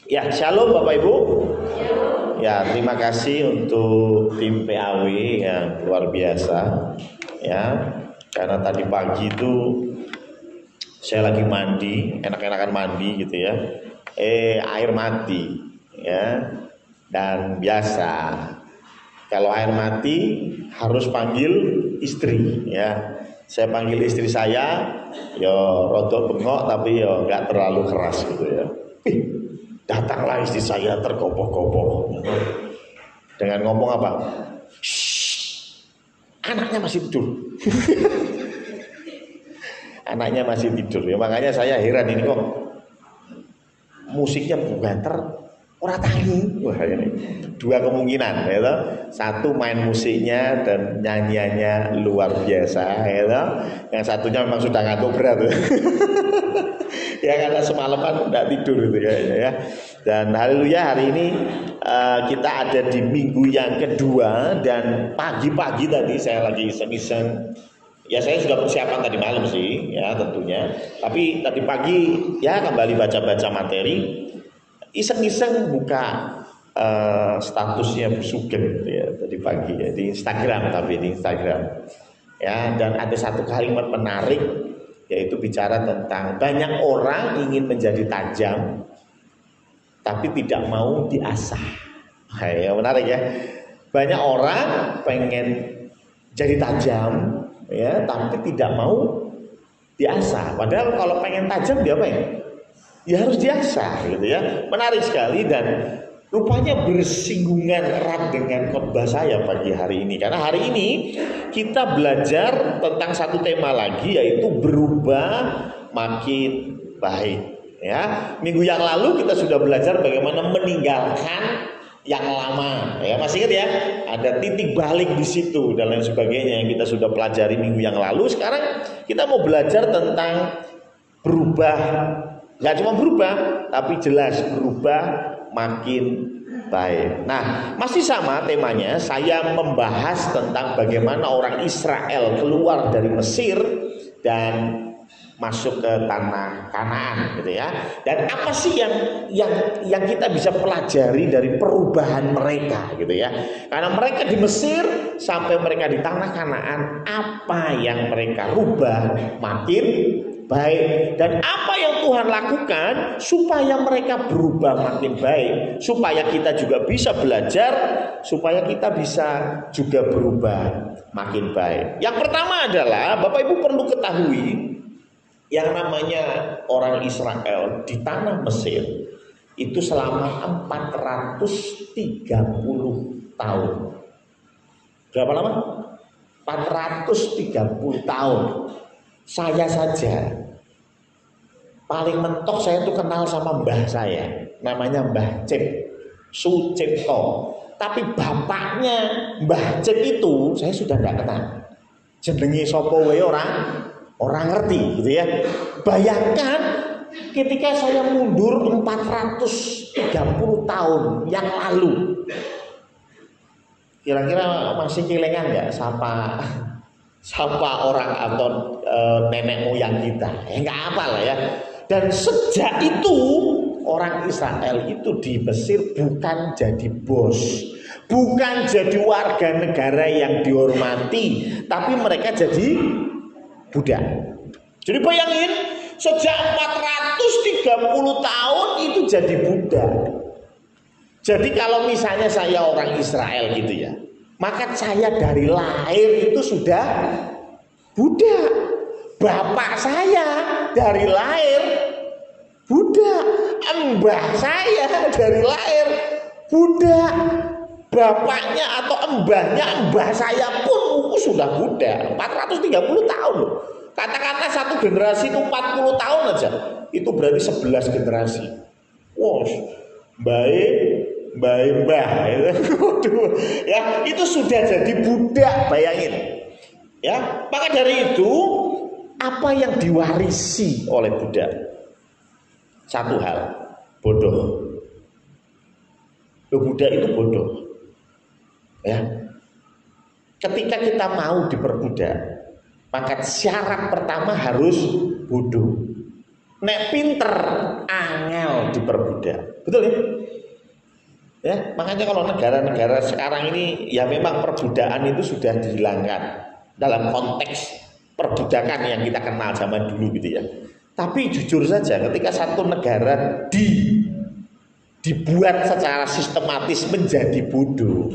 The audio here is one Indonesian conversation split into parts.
Ya, shalom Bapak Ibu. Ya, terima kasih untuk tim PAW yang luar biasa. Ya, karena tadi pagi itu saya lagi mandi, enak-enakan mandi gitu ya. Air mati, ya. Dan biasa, kalau air mati harus panggil istri, ya. Saya panggil istri saya, ya rodok bengok tapi ya nggak terlalu keras gitu ya. Datanglah istri saya tergopoh-gopoh dengan ngomong apa? Shh, anaknya masih tidur. Anaknya masih tidur ya, makanya saya heran ini kok musiknya banter ora tangi. Wah, ini dua kemungkinan ya toh. Satu main musiknya dan nyanyiannya luar biasa ya toh. Yang satunya memang sudah ngantuk berat. Ya karena semalaman tidak tidur gitu ya. Dan haleluya, hari ini kita ada di minggu yang kedua. Dan pagi-pagi tadi saya lagi iseng-iseng. Ya saya sudah persiapan tadi malam sih ya tentunya. Tapi tadi pagi ya kembali baca-baca materi. Iseng-iseng buka statusnya Sugeng gitu ya tadi pagi ya di Instagram, tapi di Instagram. Ya, dan ada satu kalimat menarik, yaitu bicara tentang banyak orang ingin menjadi tajam tapi tidak mau diasah. Ya, menarik ya. Banyak orang pengen jadi tajam ya, tapi tidak mau diasah. Padahal kalau pengen tajam dia apa ya? Ya harus diasah gitu ya. Menarik sekali dan rupanya bersinggungan erat dengan khotbah saya pagi hari ini. Karena hari ini kita belajar tentang satu tema lagi, yaitu berubah makin baik. Ya, minggu yang lalu kita sudah belajar bagaimana meninggalkan yang lama. Ya, masih ingat ya? Ada titik balik di situ dan lain sebagainya yang kita sudah pelajari minggu yang lalu. Sekarang kita mau belajar tentang berubah. Gak cuma berubah, tapi jelas berubah makin baik. Nah, masih sama temanya. Saya membahas tentang bagaimana orang Israel keluar dari Mesir dan masuk ke tanah Kanaan, gitu ya. Dan apa sih yang kita bisa pelajari dari perubahan mereka, gitu ya? Karena mereka di Mesir sampai mereka di tanah Kanaan, apa yang mereka rubah makin baik, dan apa yang Tuhan lakukan supaya mereka berubah makin baik, supaya kita juga bisa belajar, supaya kita bisa juga berubah makin baik. Yang pertama adalah Bapak Ibu perlu ketahui, yang namanya orang Israel di tanah Mesir itu selama 430 tahun. Berapa lama? 430 tahun. Saya saja paling mentok saya tuh kenal sama mbah saya, namanya Mbah Cip Sucipto. Tapi bapaknya Mbah Cip itu saya sudah nggak kenal. Jenenge sapa wae orang ngerti gitu ya. Bayangkan ketika saya mundur 430 tahun yang lalu. Kira-kira masih kelingan nggak siapa orang atau nenek moyang kita? Nggak apa lah ya. Dan sejak itu orang Israel itu di Mesir bukan jadi bos, bukan jadi warga negara yang dihormati, tapi mereka jadi budak. Jadi bayangin, sejak 430 tahun itu jadi budak. Jadi kalau misalnya saya orang Israel gitu ya, maka saya dari lahir itu sudah budak. Bapak saya dari lahir budak. Mbah saya dari lahir budak. Bapaknya atau mbah saya pun sudah budak. 430 tahun loh. Katakanlah satu generasi itu 40 tahun aja, itu berarti 11 generasi. Wow, mbah ya, itu sudah jadi budak, bayangin. Ya, maka dari itu apa yang diwarisi oleh budak? Satu hal, bodoh. Budak itu bodoh. Ya. Ketika kita mau diperbudak, maka syarat pertama harus bodoh. Nek pinter, angel diperbudak. Betul ya? Ya, makanya kalau negara-negara sekarang ini ya memang perbudakan itu sudah dihilangkan dalam konteks perbudakan yang kita kenal zaman dulu gitu ya. Tapi jujur saja ketika satu negara dibuat secara sistematis menjadi bodoh,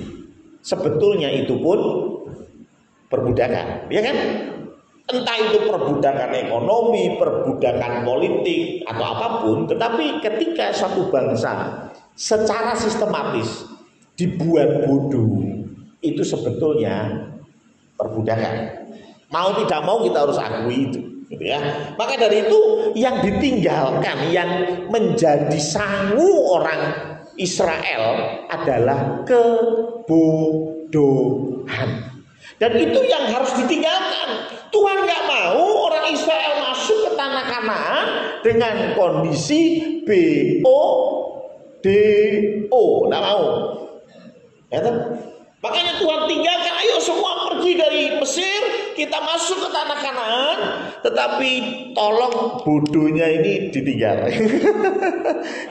sebetulnya itu pun perbudakan, ya kan? Entah itu perbudakan ekonomi, perbudakan politik atau apapun, tetapi ketika satu bangsa secara sistematis dibuat bodoh, itu sebetulnya perbudakan. Mau tidak mau kita harus akui itu, gitu ya. Maka dari itu yang ditinggalkan, yang menjadi sangu orang Israel adalah kebodohan. Dan itu yang harus ditinggalkan. Tuhan nggak mau orang Israel masuk ke tanah Kanaan dengan kondisi BODO, nggak mau. Ya, makanya Tuhan tinggalkan, ayo semua pergi dari Mesir, kita masuk ke tanah Kanaan, tetapi tolong bodohnya ini ditinggal.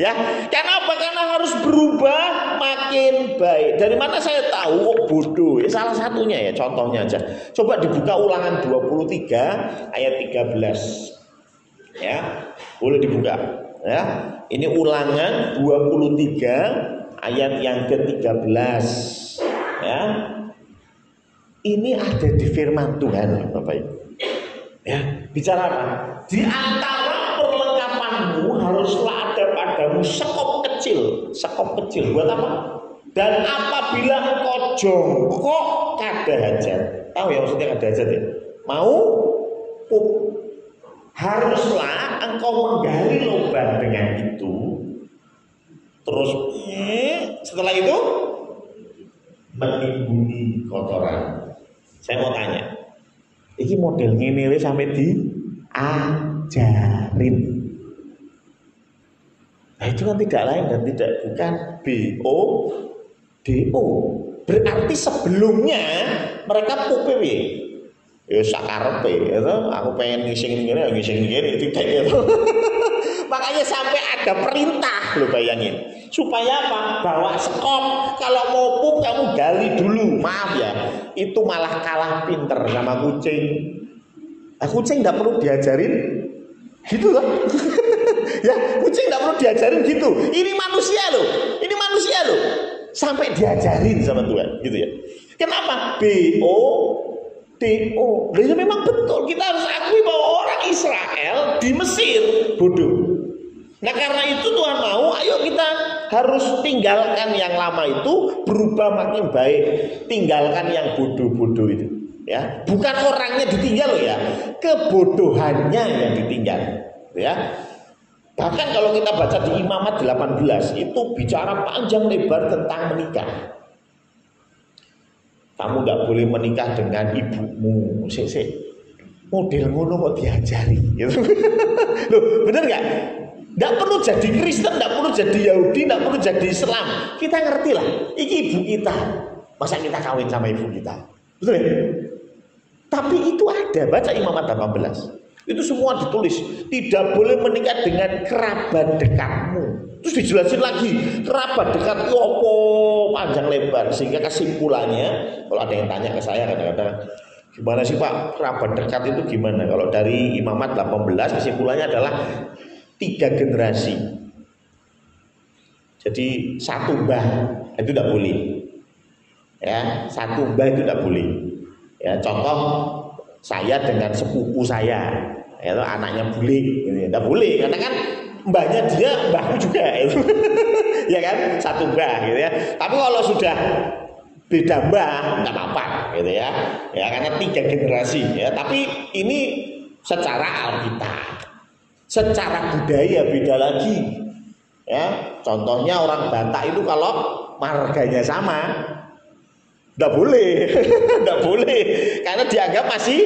Ya, karena apa? Karena harus berubah makin baik. Dari mana saya tahu bodoh? Ya, salah satunya ya, contohnya aja. Coba dibuka Ulangan 23 ayat 13. Ya, boleh dibuka. Ya, ini Ulangan 23 ayat yang ke-13. Ya, ini ada di firman Tuhan, Bapak Ibu. Ya, bicara apa? Di antara perlengkapanmu haruslah ada padamu sekop kecil. Buat apa? Dan apabila engkau jongkok kada hajat, tahu ya maksudnya kada hajat ya? Mau haruslah engkau menggali lubang dengan itu. Terus setelah itu menimbuni kotoran. Saya mau tanya, ini model ngene wis sampai diajarin. Nah itu kan tidak lain dan tidak bukan BODO. Berarti sebelumnya mereka PPW. Ya sakarepe itu aku pengen ngising ngene tidak gitu. Makanya sampai ada perintah, lo bayangin. Supaya apa? Bawa sekop. Kalau mau pup kamu gali dulu. Maaf ya, itu malah kalah pinter sama kucing. Nah, kucing tidak perlu diajarin gitu loh. Ya, kucing tidak perlu diajarin gitu. Ini manusia loh. Sampai diajarin sama Tuhan, gitu ya. Kenapa? BODO. Itu memang betul. Kita harus akui bahwa orang Israel di Mesir bodoh. Nah karena itu Tuhan mau, ayo kita harus tinggalkan yang lama itu, berubah makin baik, tinggalkan yang bodoh-bodoh itu. Ya, bukan orangnya ditinggal loh ya, kebodohannya yang ditinggal. Ya, bahkan kalau kita baca di Imamat 18 itu bicara panjang lebar tentang menikah. Kamu tidak boleh menikah dengan ibumu, model ngono kok diajari, gitu. Loh, bener nggak? Tidak perlu jadi Kristen, tidak perlu jadi Yahudi, tidak perlu jadi Islam. Kita ngerti lah, ini ibu kita. Masa kita kawin sama ibu kita? Betul ya? Tapi itu ada, baca Imamat 18. Itu semua ditulis. Tidak boleh menikah dengan kerabat dekatmu. Terus dijelasin lagi, kerabat dekat itu apa? Panjang lebar. Sehingga kesimpulannya, kalau ada yang tanya ke saya kadang-kadang, gimana sih Pak, kerabat dekat itu gimana? Kalau dari Imamat 18, kesimpulannya adalah 3 generasi. Jadi satu mbah itu tidak boleh. Ya, satu mbah itu tidak boleh. Ya, contoh saya dengan sepupu saya, itu anaknya bule, gitu. Tidak boleh karena kan mbahnya dia mbahku juga, itu. Ya kan, satu mbah, gitu ya. Tapi kalau sudah beda mbah, tidak apa-apa, gitu ya. Ya karena 3 generasi, ya. Tapi ini secara Alkitab. Secara budaya beda lagi, ya. Contohnya orang Batak itu kalau marganya sama, tidak boleh, tidak boleh, karena dianggap masih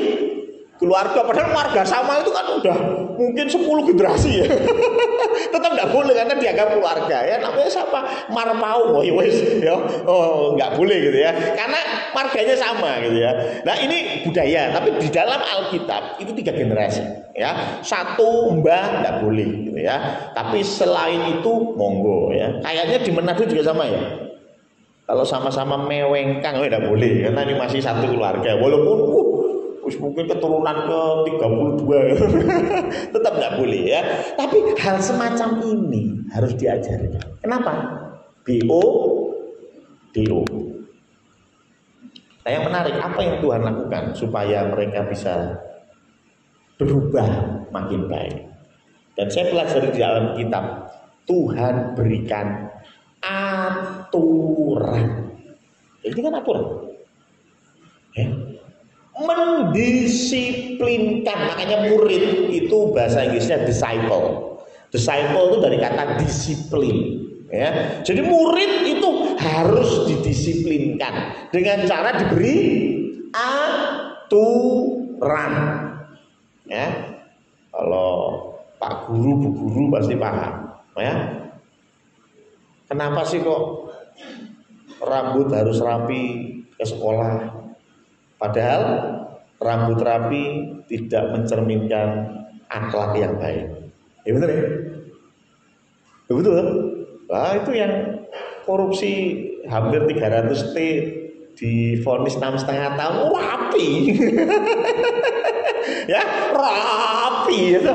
keluarga, padahal keluarga sama itu kan udah mungkin 10 generasi ya. Tetap nggak boleh karena dianggap keluarga ya. Namanya siapa? Marpau, oh ya, oh nggak boleh gitu ya. Karena marganya sama gitu ya. Nah ini budaya, tapi di dalam Alkitab itu 3 generasi ya. 1 mbah nggak boleh gitu ya. Tapi selain itu monggo ya. Kayaknya di Manado juga sama ya. Kalau sama-sama mewengkang nggak boleh karena ini masih satu keluarga. Walaupun mungkin keturunan ke 32 tetap nggak boleh ya. Tapi hal semacam ini harus diajarkan. Kenapa? BO DO. Nah yang menarik, apa yang Tuhan lakukan supaya mereka bisa berubah makin baik. Dan saya pelajari di dalam kitab, Tuhan berikan aturan. Ini kan aturan. Mendisiplinkan, makanya murid itu bahasa Inggrisnya disciple. Disciple itu dari kata disiplin ya. Jadi murid itu harus didisiplinkan dengan cara diberi aturan ya. Kalau Pak Guru, Bu Guru pasti paham ya. Kenapa sih kok rambut harus rapi ke sekolah? Padahal rambut rapi tidak mencerminkan akhlak yang baik. Ya betul ya? Ya betul. Nah itu yang korupsi hampir 300 T divonis 6,5 tahun rapi. Ya rapi ya.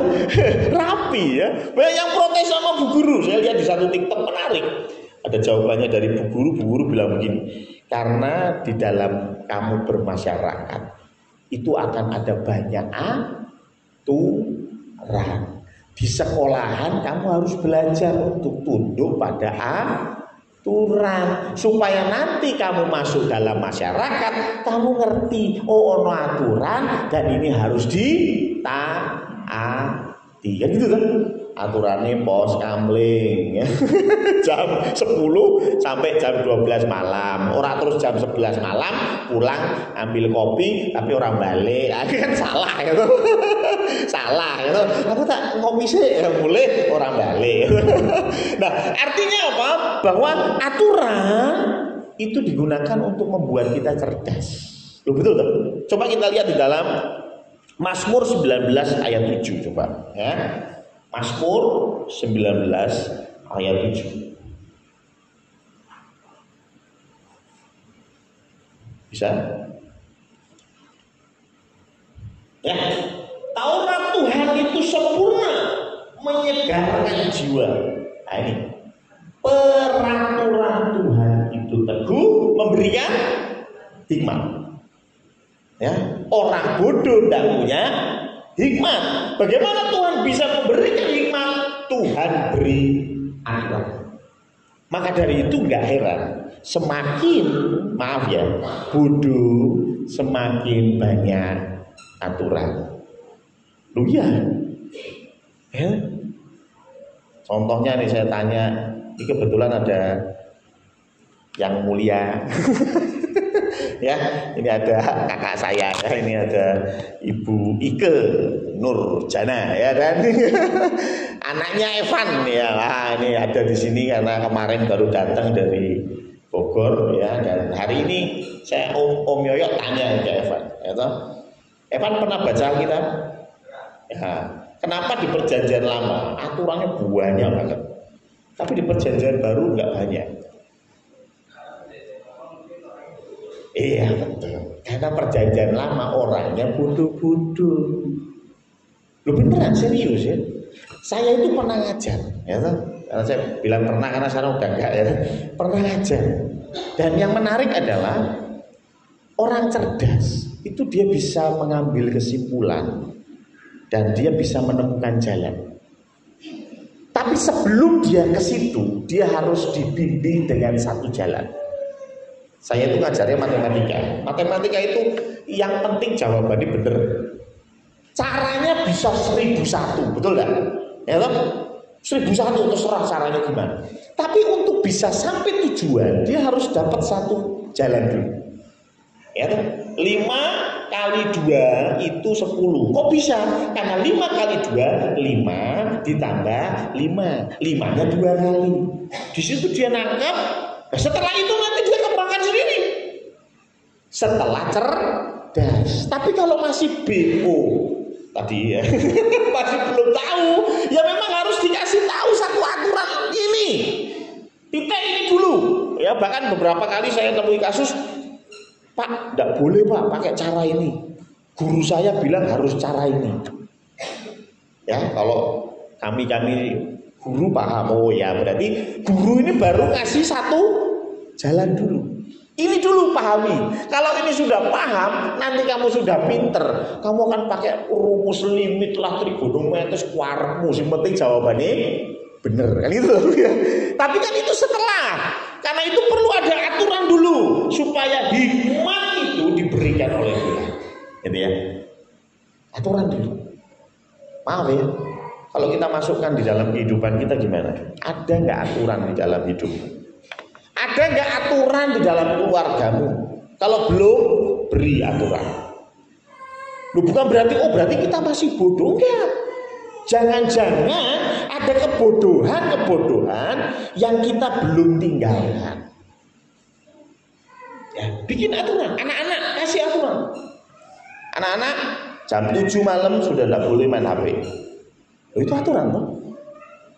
Rapi ya. Banyak yang protes sama Bu Guru. Saya lihat di satu TikTok menarik. Ada jawabannya dari Bu Guru. Bu Guru bilang begini, karena di dalam kamu bermasyarakat itu akan ada banyak aturan. Di sekolahan kamu harus belajar untuk tunduk pada aturan supaya nanti kamu masuk dalam masyarakat kamu ngerti ono aturan dan ini harus ditaati. Kan gitu kan? Aturannya pos kamling ya. Jam 10 sampai jam 12 malam. Orang terus jam 11 malam pulang ambil kopi tapi orang balik. Kan salah ya. Salah ya. Aku tak ngopi sih ya boleh orang balik. Nah, artinya apa? Bahwa aturan itu digunakan untuk membuat kita cerdas. Loh, betul tak? Coba kita lihat di dalam Mazmur 19 ayat 7 coba ya. Mazmur 19 ayat 7. Bisa? Ya, Taurat Tuhan itu sempurna, menyegarkan jiwa. Nah ini, peraturan Tuhan itu teguh, memberikan hikmat. Ya, orang bodoh tidak punya hikmat. Bagaimana Tuhan bisa memberikan hikmat? Tuhan beri aturan. Maka dari itu nggak heran, semakin maaf ya bodoh, semakin banyak aturan. Loh ya, contohnya nih saya tanya, ini kebetulan ada yang mulia. Ya, ini ada kakak saya, ya, ini ada Ibu Ike Nurjana ya dan anaknya Evan ya. Wah, ini ada di sini karena kemarin baru datang dari Bogor ya, dan hari ini saya Om Yoyo tanya ke Evan, ya toh. Evan pernah baca Alkitab? Ya. Kenapa di Perjanjian Lama aturannya banyak banget, tapi di Perjanjian Baru nggak banyak? Iya betul. Karena Perjanjian Lama orangnya bodoh-bodoh. Lu beneran serius ya? Saya itu pernah ngajar, ya toh? Karena saya bilang pernah karena sekarang udah enggak ya. Pernah ngajar. Dan yang menarik adalah orang cerdas itu dia bisa mengambil kesimpulan dan dia bisa menemukan jalan. Tapi sebelum dia ke situ, dia harus dibimbing dengan satu jalan. Saya itu ngajarnya matematika. Matematika itu yang penting jawabannya bener. Caranya bisa 1001, betul enggak? Ya toh? 1001 terserah caranya gimana. Tapi untuk bisa sampai tujuan, dia harus dapat satu jalan dulu. Ya toh? 5 kali 2 itu 10. Kok bisa? Karena 5 kali 2 5 ditambah 5. 5-nya 2 kali. Di situ dia nangkep. Nah, setelah itu nanti dia kembangkan sendiri. Setelah cerdas. Tapi kalau masih bego tadi ya masih belum tahu, ya memang harus dikasih tahu satu aturan ini. Titik ini dulu. Ya bahkan beberapa kali saya temui kasus, Pak, tidak boleh Pak pakai cara ini. Guru saya bilang harus cara ini. Ya kalau kami guru paham, oh ya berarti guru ini baru ngasih satu jalan dulu. Ini dulu pahami. Kalau ini sudah paham, nanti kamu sudah pinter, kamu akan pakai rumus limit lah, trigonometris, kuarmu. Yang penting jawabannya bener kan itu ya. Tapi kan itu setelah. Karena itu perlu ada aturan dulu supaya hikmat itu diberikan oleh Tuhan. Gitu ya. Aturan dulu. Maaf ya. Kalau kita masukkan di dalam kehidupan kita gimana? Ada nggak aturan di dalam hidup? Ada nggak aturan di dalam keluargamu? Kalau belum, beri aturan. Loh, bukan berarti kita masih bodoh, enggak. Jangan-jangan ada kebodohan yang kita belum tinggalkan. Ya, bikin aturan. Anak-anak kasih aturan. Anak-anak jam 7 malam sudah tidak boleh main HP. Loh, itu aturan toh?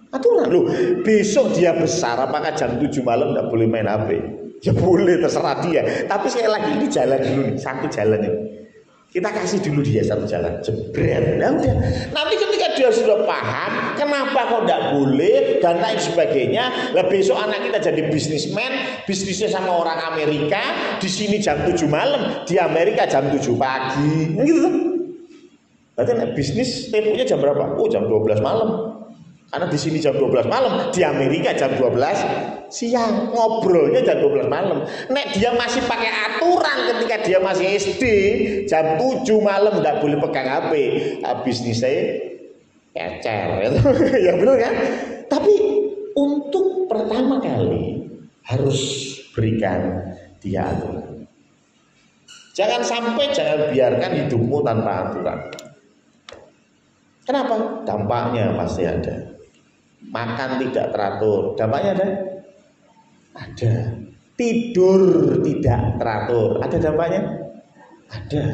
Aturan loh. Besok dia besar, apakah jam 7 malam tidak boleh main HP? Ya boleh, terserah dia. Tapi sekali lagi ini jalan dulu nih, satu jalan ini. Kita kasih dulu dia satu jalan, jebret. Nah, udah. Nanti ketika dia sudah paham, kenapa kok tidak boleh dan lain sebagainya. Lah besok anak kita jadi bisnismen, bisnisnya sama orang Amerika, di sini jam 7 malam, di Amerika jam 7 pagi. Nah, gitu. Berarti bisnis temponya jam berapa? Oh, jam 12 malam. Karena di sini jam 12 malam, di Amerika jam 12 siang, ngobrolnya jam 12 malam. Nek dia masih pakai aturan ketika dia masih SD, jam 7 malam nggak boleh pegang HP, bisnisnya kecer, ya benar kan? Tapi untuk pertama kali harus berikan dia aturan. Jangan biarkan hidupmu tanpa aturan. Kenapa? Dampaknya pasti ada. Makan tidak teratur, dampaknya ada? Ada. Tidur tidak teratur, ada dampaknya? Ada.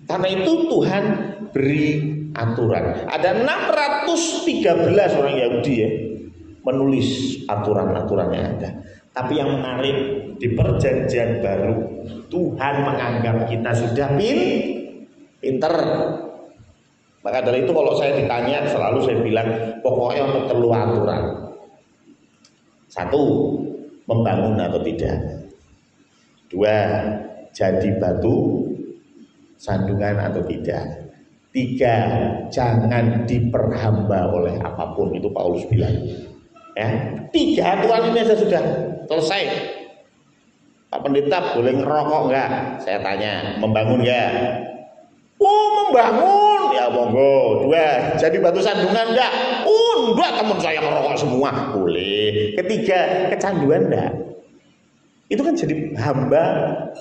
Karena itu Tuhan beri aturan. Ada 613 orang Yahudi ya, menulis aturan-aturan yang ada. Tapi yang menarik, di perjanjian baru Tuhan menganggap kita sudah pinter. Maka dari itu kalau saya ditanya selalu saya bilang pokoknya untuk perlu aturan. 1, membangun atau tidak. 2, jadi batu sandungan atau tidak. 3, jangan diperhamba oleh apapun, itu Paulus bilang. Ya, 3 aturan ini saja sudah selesai. Pak Pendeta boleh ngerokok enggak? Saya tanya, membangun enggak? Oh, membangun, ya monggo. 2, jadi batu sandungan enggak? Oh, enggak, teman saya ngerokok semua. Boleh. 3, kecanduan enggak? Itu kan jadi hamba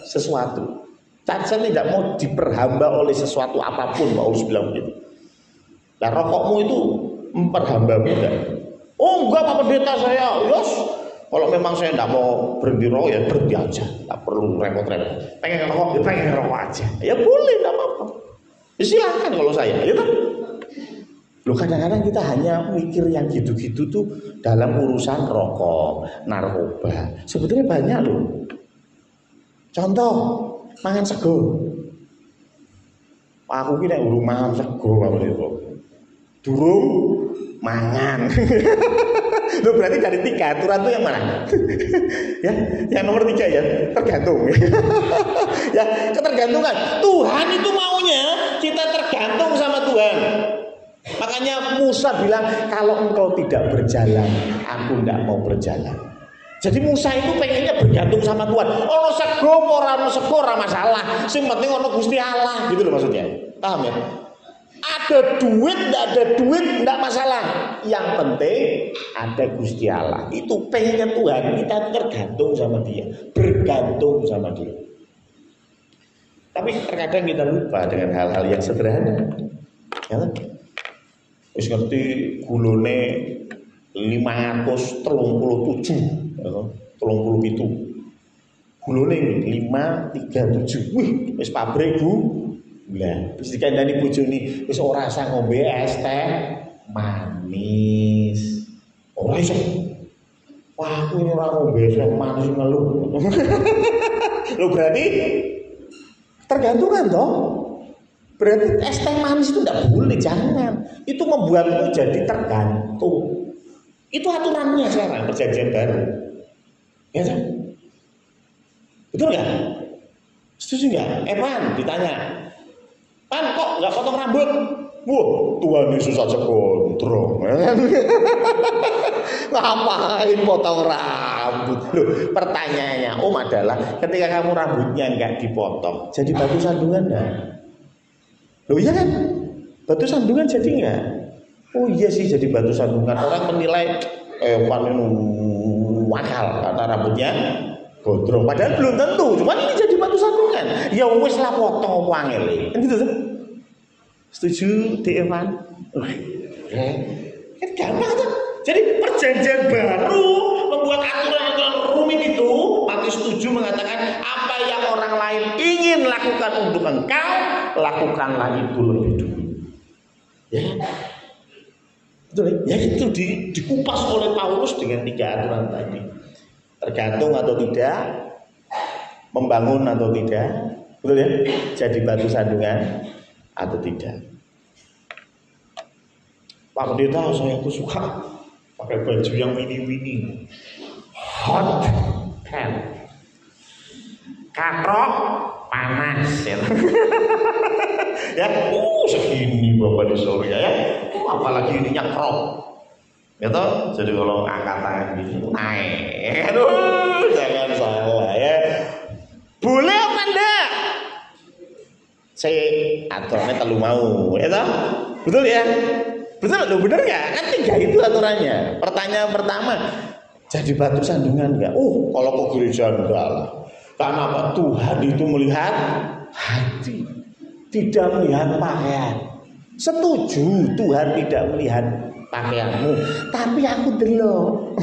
sesuatu. Saya tidak mau diperhamba oleh sesuatu apapun, Paulus bilang begitu. Nah, rokokmu itu memperhambamu enggak? Oh, enggak Pak Pendeta, saya yos. Kalau memang saya tidak mau berhenti rokok ya berhenti aja, tak perlu repot-repot. Pengen ngerokok, ya pengen ngerokok aja. Ya boleh, tidak apa-apa. Ya, silakan kalau saya, ya kan? Loh, kadang-kadang kita hanya mikir yang gitu-gitu tuh dalam urusan rokok, narkoba. Sebetulnya banyak loh. Contoh, mangan sego. Aku kira urung mangan sego itu. Durung mangan. Loh, berarti dari 3 aturan itu yang mana? Ya, yang nomor 3 ya, tergantung. Ya, ketergantungan. Tuhan itu maunya kita tergantung sama Tuhan. Makanya Musa bilang, kalau engkau tidak berjalan, aku tidak mau berjalan. Jadi Musa itu pengennya bergantung sama Tuhan. Ono sego, ora masalah. Sing penting ono Gusti Allah, gitu loh maksudnya. Paham ya? Ada duit, tidak ada duit, tidak masalah. Yang penting ada Gusti Allah. Itu pengennya Tuhan, kita tergantung sama Dia, bergantung sama Dia. Tapi terkadang kita lupa dengan hal-hal yang sederhana. Ya, wis ngerti gulone 537, ya, 37. Gulone 537. Wih, wis pabrik Bu. Lah, wis dikandani bojone, wis ora usah ngombe es teh manis. Ora iso. Wah, aku ini ora ngombe es teh manis ngeluh. Loh berarti tergantung kan toh? Berarti es teh manis itu tidak boleh, jangan. Itu membuatmu jadi tergantung. Itu aturannya sekarang, perjanjian baru. Ya kan? Betul nggak? Setuju nggak? Pan ditanya, Pan kok nggak potong rambut? Wah, Tuhan Yesus aja kontrol. Ngapain potong rambut? Loh, pertanyaannya Om adalah ketika kamu rambutnya nggak dipotong, jadi batu sandungan nggak? Loh iya kan? Batu sandungan jadi nggak? Oh iya sih jadi batu sandungan. Orang menilai Pan ini wakal karena rambutnya gondrong. Padahal belum tentu. Cuman ini jadi batu sandungan. Ya wis lah potong wangele. Kan gitu tuh. Setuju Dek Evan? Kan gampang tuh. Jadi perjanjian baru membuat aturan-aturan rumit itu, Mati setuju mengatakan apa yang orang lain ingin lakukan untuk engkau, lakukanlah itu lebih dulu. Ya, betul ya, itu dikupas oleh Paulus dengan 3 aturan tadi. Tergantung atau tidak, membangun atau tidak, betul ya? Jadi batu sandungan atau tidak. Pak Pendeta, saya tuh suka pakai baju yang mini-mini, hot pants, katrok panas ya. Ya, segini bapak di Surya ya. Apalagi ininya crop. Ya toh, jadi kalau angkat tangan gini naik. Aduh, jangan salah ya. Boleh apa enggak? Saya aturannya terlalu mau, ya toh? Betul ya? Betul loh, bener nggak? Kan 3 itu aturannya. Pertanyaan pertama, jadi batu sandungan nggak? Oh, kalau ke gereja enggak lah. Karena apa? Tuhan itu melihat hati, tidak melihat pakaian. Setuju, Tuhan tidak melihat pakaianmu, tapi aku delok.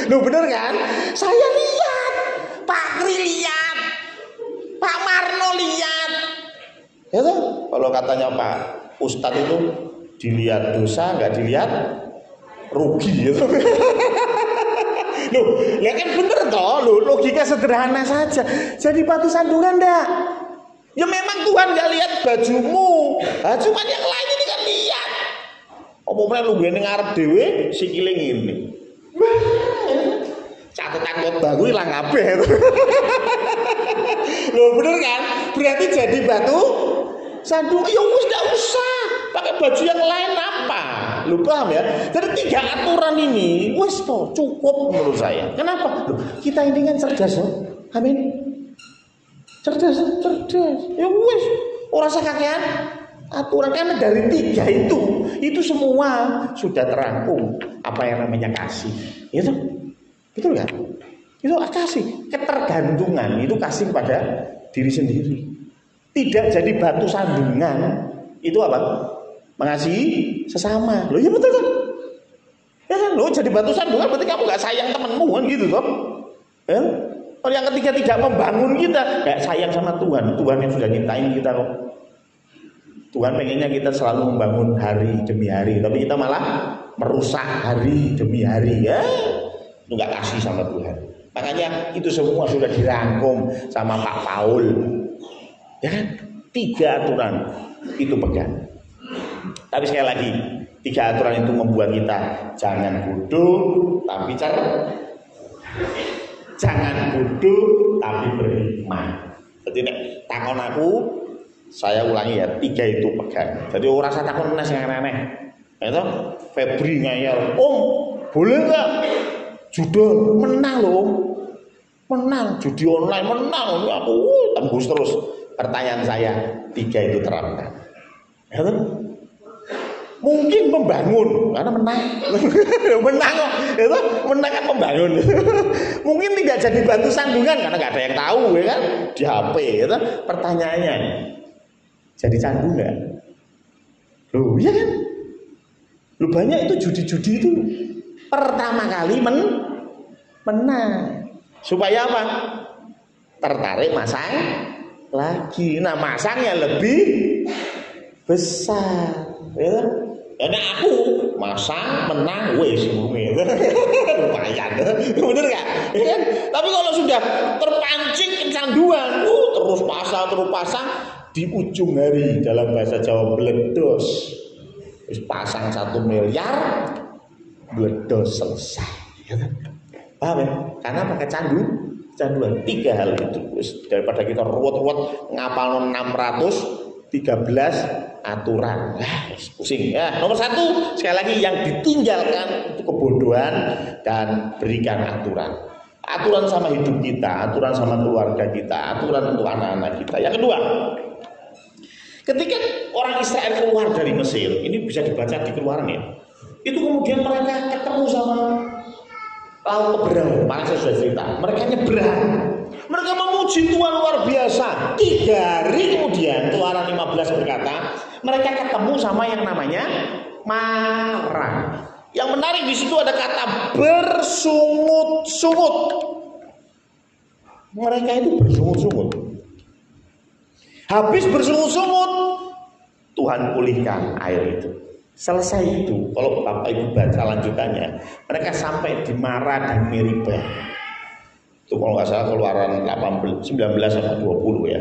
Loh bener kan? Saya lihat, Pak Kri lihat, Pak Marno lihat. Ya toh? Kalau katanya Pak Ustadz itu dilihat dosa, nggak dilihat rugi gitu. Loh, ya kan bener toh, loh, logika sederhana saja. Jadi batu sandungan enggak? Ya memang Tuhan nggak lihat bajumu, nah, cuman yang lain ini kan lihat. Apa lu gue ngarep dewe sikile ngene. Catatan khotbah gue ilang kabeh. Loh bener kan? Berarti jadi batu sandungan. Ya wis enggak usah pakai baju yang lain apa? Lu paham ya? Jadi 3 aturan ini wis toh cukup menurut saya. Kenapa? Loh, kita ini kan cerdas loh. Amin. Cerdas. Ya wis, ora usah kakean. Aturan kan dari 3 itu semua sudah terangkum apa yang namanya kasih. Itu betul kan? Itu kasih, ketergantungan itu kasih pada diri sendiri. Tidak jadi batu sandungan itu apa? Mengasihi sesama. Loh ya betul kan? Ya kan? Loh jadi batu sandungan berarti kamu gak sayang temenmu kan gitu toh? Ya? Kalau yang ketiga tidak membangun kita, gak sayang sama Tuhan. Tuhan yang sudah nyiptain kita kok. Tuhan pengennya kita selalu membangun hari demi hari, tapi kita malah merusak hari demi hari ya. Itu gak kasih sama Tuhan. Makanya itu semua sudah dirangkum sama Pak Paul. Ya kan? 3 aturan itu pegang. Tapi sekali lagi 3 aturan itu membuat kita jangan bodoh tapi cerdas. Jangan bodoh tapi berhikmah. Jadi nek takon aku, saya ulangi ya, 3 itu pegang. Jadi orang saya takon nes yang aneh-aneh. Itu Febri ngayal, Om boleh nggak judul menang loh, menang judi online menang, aku tembus terus. Pertanyaan saya 3 itu terapkan. Ya, mungkin membangun karena menang. Menang kok. Itu menang kan membangun. Mungkin tidak jadi batu sandungan karena nggak ada yang tahu ya kan di HP itu. Pertanyaannya, jadi candu nggak? Loh, iya kan? Loh, banyak itu judi-judi itu pertama kali menang. Supaya apa? Tertarik masang lagi. Nah, masangnya lebih besar. Ya. Karena aku masang menang wes lumayan. Bener enggak? Ya kan? Tapi kalau sudah terpancing kecanduan, terus pasang di ujung hari dalam bahasa Jawa meledos. Terus pasang 1 miliar meledos selesai. Ya kan? Paham ya? Karena pakai canduan 3 hal itu. Daripada kita ruwet-ruwet ngapal 613 aturan, pusing ya. Nomor 1 sekali lagi yang ditinggalkan itu kebodohan dan berikan aturan. Aturan sama hidup kita, aturan sama keluarga kita, aturan untuk anak-anak kita. Yang kedua, ketika orang Israel keluar dari Mesir, ini bisa dibaca di Keluaran ya. Itu kemudian mereka ketemu sama laut keberang, saya sudah cerita. Mereka nyebrang, mereka memuji Tuhan luar biasa. 3 hari kemudian, Keluaran 15 berkata, mereka ketemu sama yang namanya Mara. Yang menarik di situ ada kata bersungut-sungut. Mereka itu bersungut-sungut. Habis bersungut-sungut, Tuhan pulihkan air itu. Selesai itu, kalau Bapak Ibu baca lanjutannya, mereka sampai di Mara dan Meribah. Itu kalau nggak salah Keluaran 19 atau 20 ya.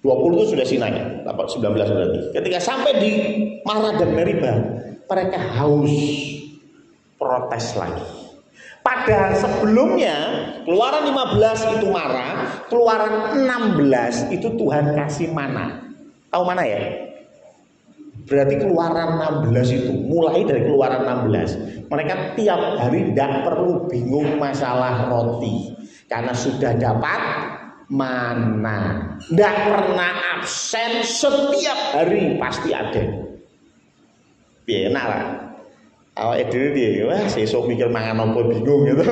20 itu sudah Sinai, 19 berarti. Ketika sampai di Mara dan Meribah, mereka haus, protes lagi. Padahal sebelumnya Keluaran 15 itu Mara, Keluaran 16 itu Tuhan kasih mana. Tahu mana ya? Berarti Keluaran 16 itu, mulai dari Keluaran 16, mereka tiap hari tidak perlu bingung masalah roti, karena sudah dapat mana. Tidak pernah absen, setiap hari pasti ada. Ya enak lah. Awak dhewe piye? Wah, sesuk mikir mangan apa bingung gitu.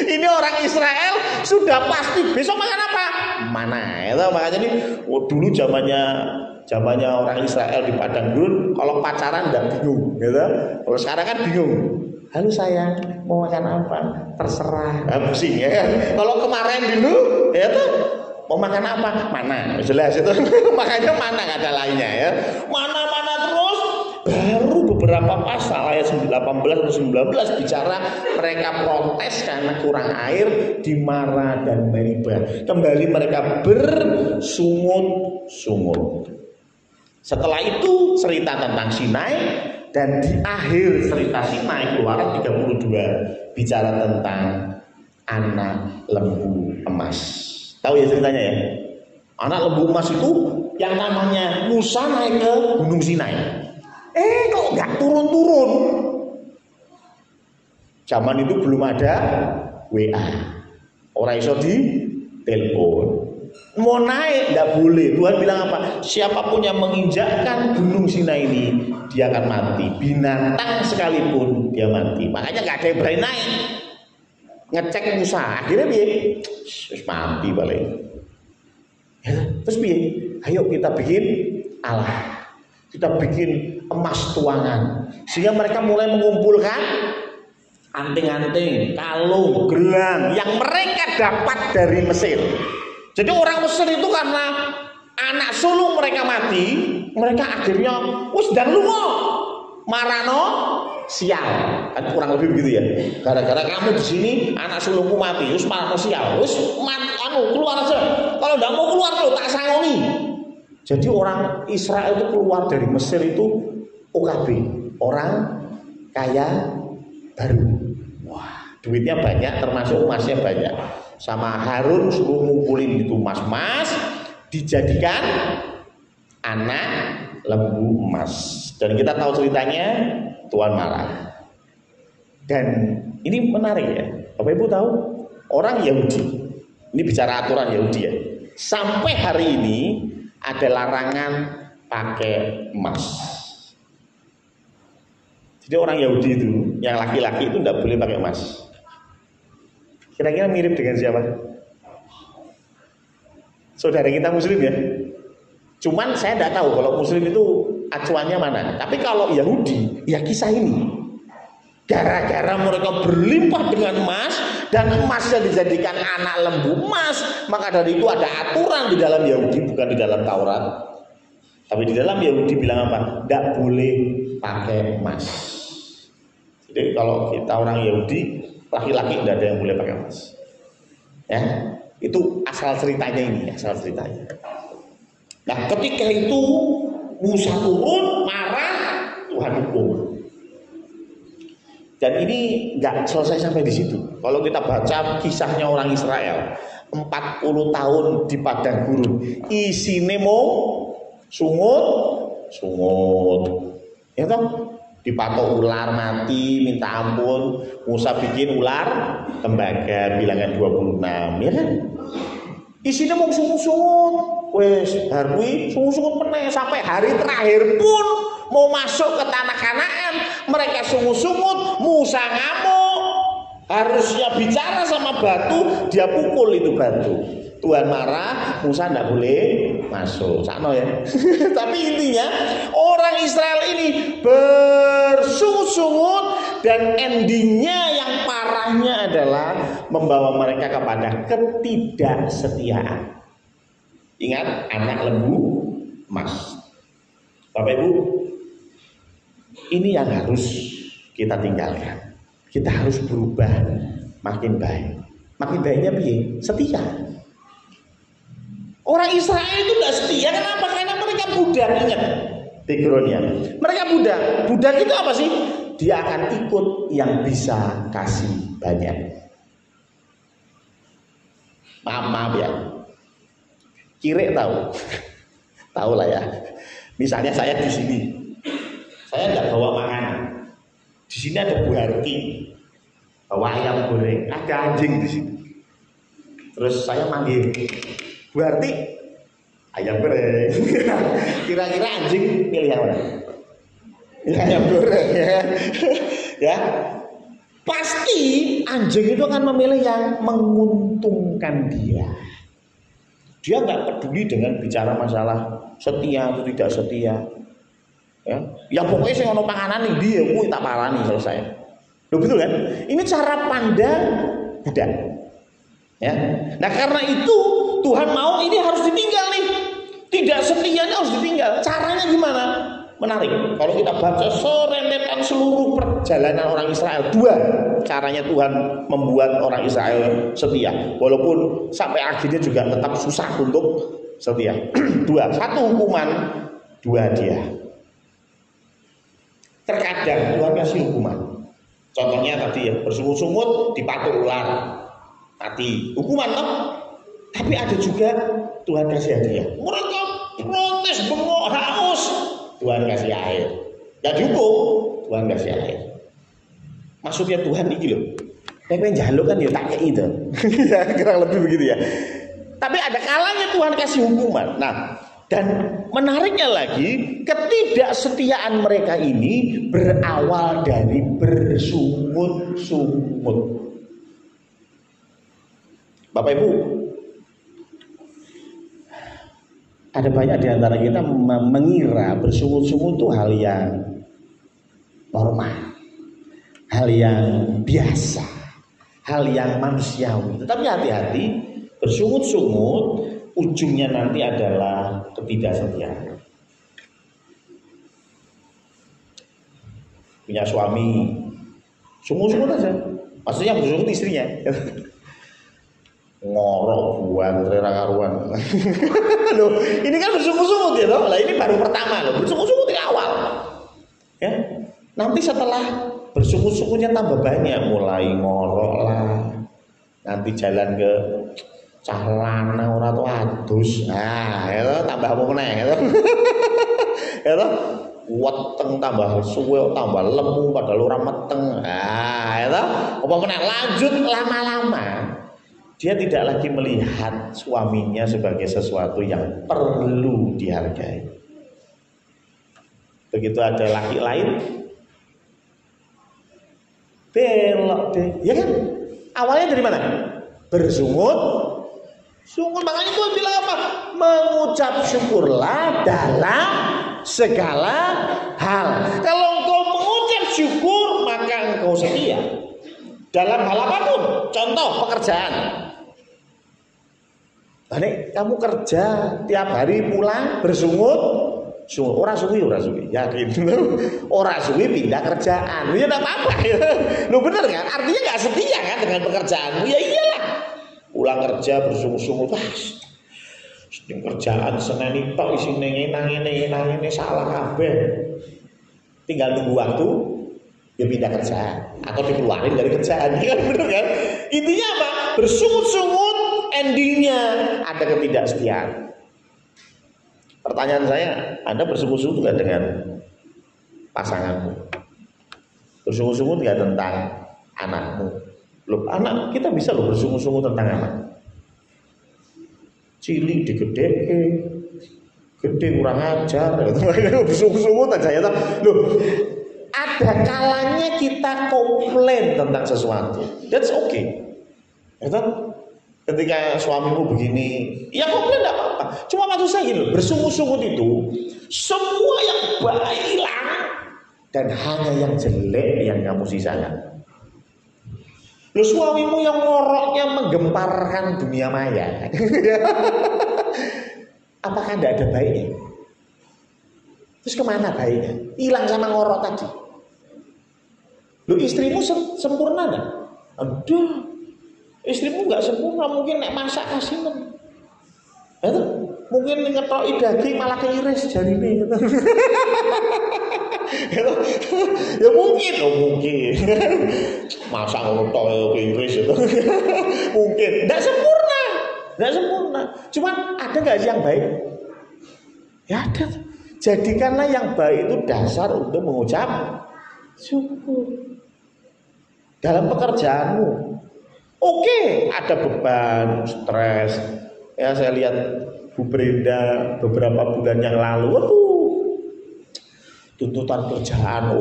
Ini orang Israel sudah pasti besok makan apa? Mana? Itu makanya ini dulu zamannya orang Israel di padang gurun, kalau pacaran enggak bingung, gitu. Kalau sekarang kan bingung. Halo sayang, mau makan apa? Terserah. Nah, pusing ya kan. Kalau kemarin dulu, ya tuh mau makan apa? Mana? Jelas itu. Makanya mana nggak ada lainnya ya. Mana terus. Baru beberapa pasal ayat 18 atau 19 bicara mereka protes karena kurang air di Mara dan Meribah. Kembali mereka bersungut-sungut. Setelah itu cerita tentang Sinai, dan di akhir cerita Sinai Keluaran 32 bicara tentang anak lembu emas. Tahu ya ceritanya ya? Anak lembu emas itu yang namanya Musa naik ke Gunung Sinai. Kok nggak turun-turun? Zaman itu belum ada WA, orang iso di telepon. Mau naik nggak boleh. Tuhan bilang apa? Siapapun yang menginjakkan Gunung Sinai ini, dia akan mati. Binatang sekalipun dia mati. Makanya nggak ada yang berani naik. Ngecek Musa, akhirnya dia mati balik. Ya, terus piye? Ayo kita bikin Allah. Kita bikin emas tuangan. Sehingga mereka mulai mengumpulkan anting-anting, kalung, gelang yang mereka dapat dari Mesir. Jadi orang Mesir itu karena anak sulung mereka mati, mereka akhirnya wis dan lunga. Marano sial. Kan kurang lebih begitu ya. Gara-gara kamu di sini anak sulungku mati, wis marano sial. Wis keluar aja. Kalau enggak mau keluar lo tak sangoni. Jadi orang Israel itu keluar dari Mesir itu OKB, orang kaya baru. Wah, duitnya banyak, termasuk emasnya banyak. Sama Harun suruh ngumpulin itu emas-emas, dijadikan anak lembu emas. Dan kita tahu ceritanya, Tuhan marah. Dan ini menarik ya, Bapak Ibu tahu, orang Yahudi, ini bicara aturan Yahudi ya, sampai hari ini ada larangan pakai emas. Jadi orang Yahudi itu, yang laki-laki itu tidak boleh pakai emas. Kira-kira mirip dengan siapa? Saudara kita Muslim ya. Cuman saya tidak tahu kalau Muslim itu acuannya mana. Tapi kalau Yahudi, ya kisah ini. Gara-gara mereka berlimpah dengan emas dan emasnya dijadikan anak lembu emas, maka dari itu ada aturan di dalam Yahudi, bukan di dalam Taurat. Tapi di dalam Yahudi bilang apa? Tidak boleh pakai emas. Jadi kalau kita orang Yahudi, laki-laki tidak ada yang boleh pakai emas. Ya, itu asal ceritanya ini, asal ceritanya. Nah, ketika itu Musa turun, marah, Tuhan hukum. Dan ini nggak selesai sampai di situ. Kalau kita baca kisahnya orang Israel, 40 tahun di padang gurun, isine mau sungut, ya toh, dipatok ular mati, minta ampun, Musa bikin ular tembaga, bilangan 26, ya kan? Isinya mau sungut, wes harui sungut meneh sampai hari terakhir pun mau masuk ke tanah Kanaan, mereka sungut-sungut, Musa ngamuk, harusnya bicara sama batu, dia pukul itu batu. Tuhan marah, Musa tidak boleh masuk. Sakno ya. Tapi intinya orang Israel ini bersungut-sungut dan endingnya yang parahnya adalah membawa mereka kepada ketidaksetiaan. Ingat, anak lembu emas. Bapak Ibu, ini yang harus kita tinggalkan. Kita harus berubah makin baik. Makin baiknya piye? Setia. Orang Israel itu tidak setia. Kenapa? Karena mereka budak. Ingat backgroundnya. Mereka budak. Budak itu apa sih? Dia akan ikut yang bisa kasih banyak. Maaf ya. Kirek tahu. Tahu lah ya. Misalnya saya di sini. Saya nggak bawa makanan. Di sini ada Bu Harti, bawa ayam goreng, ada anjing di sini. Terus saya manggil, Bu Harti, ayam goreng. Kira-kira anjing pilih yang mana? Ayam goreng ya. Ya. Pasti anjing itu akan memilih yang menguntungkan dia. Dia nggak peduli dengan bicara masalah setia atau tidak setia. Ya pokoknya saya ono panganan nih dia, kuwi tak parani selesai. Loh betul kan? Ini cara pandang budak. Ya. Nah karena itu Tuhan mau ini harus ditinggal nih. Tidak setianya harus ditinggal. Caranya gimana? Menarik. Kalau kita baca serentetan seluruh perjalanan orang Israel, dua caranya Tuhan membuat orang Israel setia. Walaupun sampai akhirnya juga tetap susah untuk setia. Dua, satu hukuman, dua hadiah. Terkadang Tuhan kasih hukuman. Contohnya tadi ya, bersungut-sungut dipatuk ular, mati. Hukuman toh. Tapi ada juga Tuhan kasih hadiah. Mereka protes, bengok, haus, Tuhan kasih air. Ya dihukum, Tuhan kasih air. Maksudnya Tuhan ini loh. Pengen jaluk kan ya tak kayak itu. Kurang lebih begitu ya. Tapi ada kalanya Tuhan kasih hukuman. Nah, dan menariknya lagi, ketidaksetiaan mereka ini berawal dari bersungut-sungut. Bapak Ibu, ada banyak di antara kita mengira bersungut-sungut itu hal yang normal, hal yang biasa, hal yang manusiawi. Tetapi hati-hati, bersungut-sungut ujungnya nanti adalah ketidaksetiaan. Punya suami, sungut-sungut aja. Maksudnya bersungut istrinya. Ngorok buan, karuan. Loh, ini kan bersungut-sungut ya loh. Lah ini baru pertama loh. Bersungut-sungut di awal. Ya. Nanti setelah bersungut-sungutnya tambah banyak, mulai ngorok lah. Nanti jalan ke calana ora tuh adus. Nah, ya tambah apa meneh ya. Ya toh, weteng tambah suwe tambah lemu padahal ora meteng. Nah, ya toh, apa meneh lanjut lama-lama dia tidak lagi melihat suaminya sebagai sesuatu yang perlu dihargai. Begitu ada laki lain, belok deh, ya kan? Awalnya dari mana? Bersungut, sungut. Makanya Tuhan bilang apa? Mengucap syukurlah dalam segala hal. Kalau engkau mengucap syukur, maka engkau setia dalam hal apapun. Contoh pekerjaan. Nek kamu kerja tiap hari pulang bersungut, sungut ora suwi, yakin. Ora suwi pindah kerjaan. Ya enggak apa-apa. Lu bener kan? Artinya enggak setia kan dengan pekerjaanmu. Ya iyalah. Pulang kerja bersungut-sungut, wah. Sing kerjaan seneni tok isine ngene salah kabeh. Tinggal nunggu waktu ya pindah kerjaan atau dikeluarin dari kerjaan. Ya kan bener kan? Intinya apa? Bersungut-sungut, endingnya ada ketidaksetiaan. Pertanyaan saya, Anda bersungut-sungut nggak dengan pasanganmu? Bersungut-sungut nggak tentang anakmu? Loh, anak kita bisa loh bersungut-sungut tentang anak. Cilik digedeke, gede kurang ajar, bersungut-sungut aja ya. Loh, ada kalanya kita komplain tentang sesuatu. That's okay. Ya, ketika suamimu begini, ya komplain enggak apa-apa. Cuma maksud saya gini loh, bersungut-sungut itu semua yang baik hilang dan hanya yang jelek yang kamu sisakan. Loh, suamimu yang ngoroknya menggemparkan dunia maya. Apakah tidak ada baiknya? Terus kemana baiknya? Hilang sama ngorok tadi. Loh, istrimu sempurna enggak? Aduh, istrimu nggak sempurna, mungkin nek masak kasihan. Mungkin ngetoki daging malah keiris jarine gitu. Ya mungkin, mungkin. Masak ngono tok keiris itu. Mungkin enggak sempurna. Cuman ada enggak yang baik? Ya ada. Jadikanlah yang baik itu dasar untuk mengucap syukur. Dalam pekerjaanmu. Oke, ada beban, stres. Ya, saya lihat Bu Brenda beberapa bulan yang lalu, tuntutan kerjaan,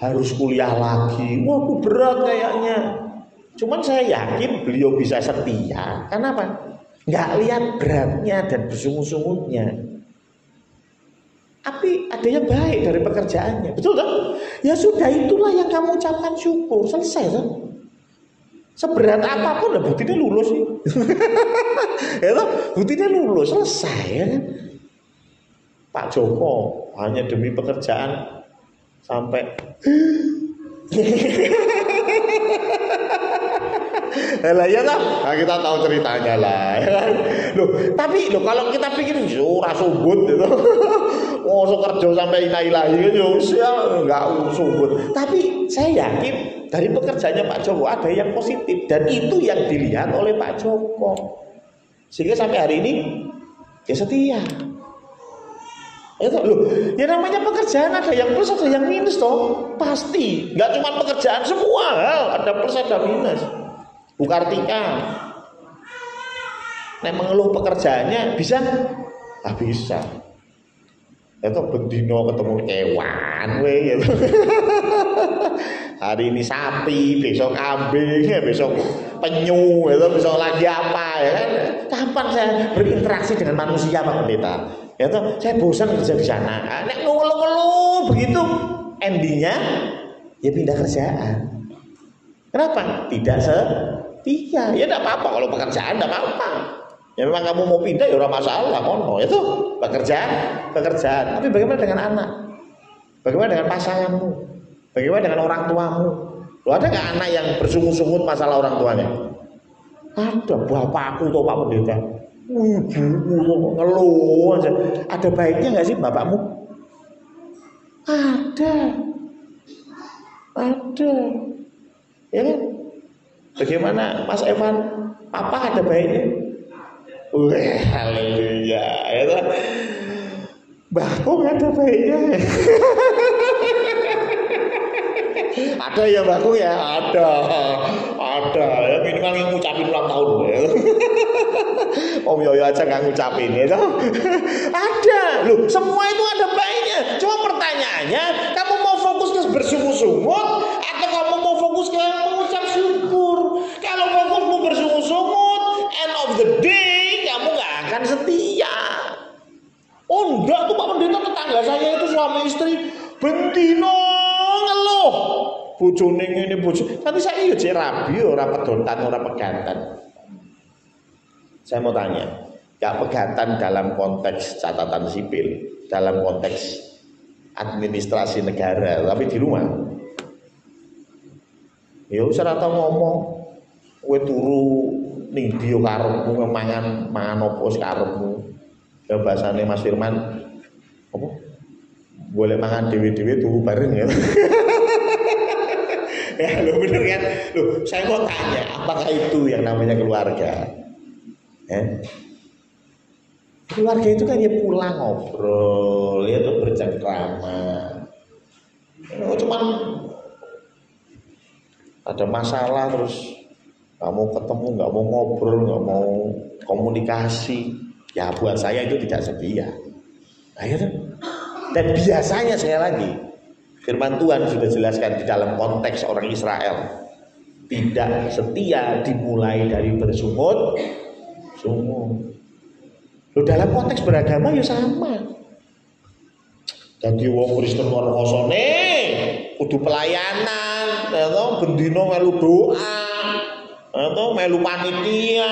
harus kuliah lagi, waduh berat kayaknya. Cuman saya yakin beliau bisa setia. Kenapa? Nggak lihat beratnya dan bersungut-sungutnya. Tapi ada yang baik dari pekerjaannya, betul kan? Ya sudah, itulah yang kamu ucapkan syukur, selesai kan? Seberat apapun lah buktinya lulus sih. Ya toh, buktinya lulus, selesai ya kan? Pak Joko hanya demi pekerjaan sampai lah ya toh, nah, kita tahu ceritanya lah ya kan? Loh, tapi loh kalau kita pikir ora subut gitu. Ngosok kerja sampai ilahi kan ya enggak subut. Tapi saya yakin dari pekerjaannya Pak Joko ada yang positif dan itu yang dilihat oleh Pak Joko. Sehingga sampai hari ini ya setia. Itu loh, ya namanya pekerjaan ada yang plus ada yang minus toh. Pasti, enggak cuma pekerjaan, semua hal ada plus ada minus. Bu Kartika nek mengeluh pekerjaannya bisa? Ah bisa. Itu bendino ketemu kewan we gitu. Hari ini sapi, besok kambing, besok penyu, besok lagi apa ya kan? Kapan saya berinteraksi dengan manusia Pak Pendeta? Ya toh, saya bosan kerja di sana. Nek ngeluh-ngeluh begitu, endingnya ya pindah kerjaan. Kenapa? Tidak setia. Ya enggak apa-apa kalau pekerjaan enggak apa-apa. Ya memang kamu mau pindah ya ora masalah, mono. Itu pekerjaan. Tapi bagaimana dengan anak? Bagaimana dengan pasanganmu? Bagaimana dengan orang tuamu? Lo ada nggak anak yang bersungut-sungut masalah orang tuanya? Ada, bapakku atau Pak Pendeta. Ngeluh aja. Ada baiknya nggak sih bapakmu? Ada. Ya kan? Bagaimana Mas Evan? Papa ada baiknya? Wah, haleluya. Ya kan? Mbahku ada baiknya. Ada ya mbahku ya? Ada. Ya minimal ngucapin ulang tahun ya. Om Yoyo aja nggak ngucapin ya. Ada. Loh, semua itu ada baiknya. Cuma pertanyaannya, kamu mau fokus ke bersungut-sungut atau kamu mau biasanya itu suami istri bentino ngeluh. Bojone ngene bojone. Tapi saya iya jek rabi ora pedontan ora pegatan. Saya mau tanya, gak pegatan dalam konteks catatan sipil, dalam konteks administrasi negara, tapi di rumah. Ya wis ora tau ngomong, kowe turu ning ndi yo karepmu mangan apa karepmu. Ya bahasane Mas Firman apa? Boleh mangan dewe-dewe turu bareng ya. Ya lo bener kan? Loh, saya mau tanya, apakah itu yang namanya keluarga? Keluarga itu kan ya pulang ngobrol, ya tuh bercengkrama. Cuman ada masalah terus nggak mau ketemu, nggak mau ngobrol, nggak mau komunikasi. Ya buat saya itu tidak setia. Nah, ya, dan biasanya saya lagi firman Tuhan sudah jelaskan di dalam konteks orang Israel tidak setia dimulai dari bersungut sungut. Loh, dalam konteks beragama ya sama. Jadi wong Kristen ora kosone kudu pelayanan, atau bendino melu doa, atau melu panitia.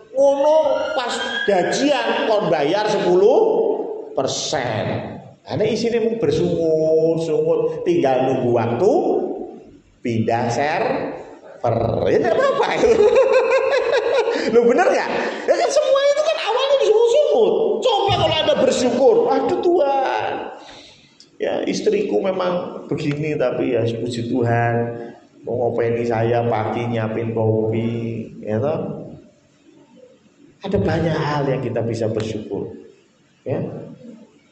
Ngono pas gajian kon bayar 10%. Karena isinya mau bersungut-sungut, tinggal nunggu waktu pindah server. Ya tidak apa-apa itu. Loh bener gak? Ya kan semua itu kan awalnya disungut-sungut. Coba kalau Anda bersyukur, aduh Tuhan, ya istriku memang begini tapi ya puji Tuhan, mau ngopeni saya pagi nyiapin kopi, ya toh. Ada banyak hal yang kita bisa bersyukur, ya.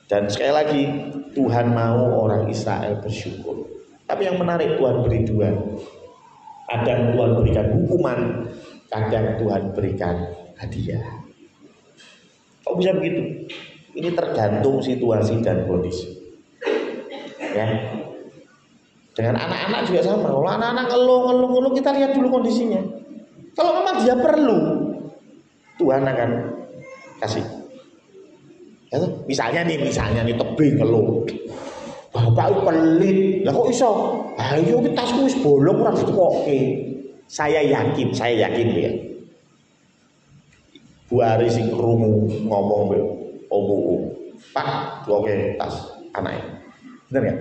Dan sekali lagi Tuhan mau orang Israel bersyukur. Tapi yang menarik Tuhan beri dua. Kadang Tuhan berikan hukuman, kadang Tuhan berikan hadiah. Kok bisa begitu? Ini tergantung situasi dan kondisi. Ya. Dengan anak-anak juga sama. Kalau anak-anak ngeluh, kita lihat dulu kondisinya. Kalau memang dia perlu, Tuhan akan kasih. Ya, misalnya nih tebing ngeluh. Bapak pelit. Lah kok iso? Ayo ki tasku wis bolong ora ditoke. Saya yakin ya. Bu Ari sing krungu ngomong mbek omu. Pak, oke tas anake. Bener ya?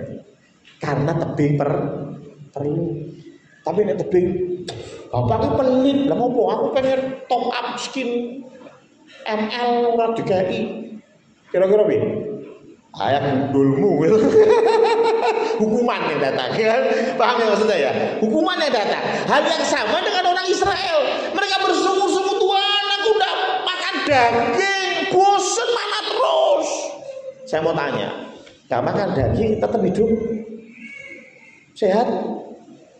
Karena tebing perlu. Tapi nek tebing bapak ki pelit. Lah ngopo? Aku pengen top up skin ML ora digawe. Kira-kira piye? Ayat gundulmu gitu. Hukuman yang datang, ya? Paham ya maksudnya ya? Hukuman yang datang. Hal yang sama dengan orang Israel. Mereka bersungut-sungut, Tuhan aku udah makan daging, bosen mana terus. Saya mau tanya, gak makan daging tetap hidup sehat?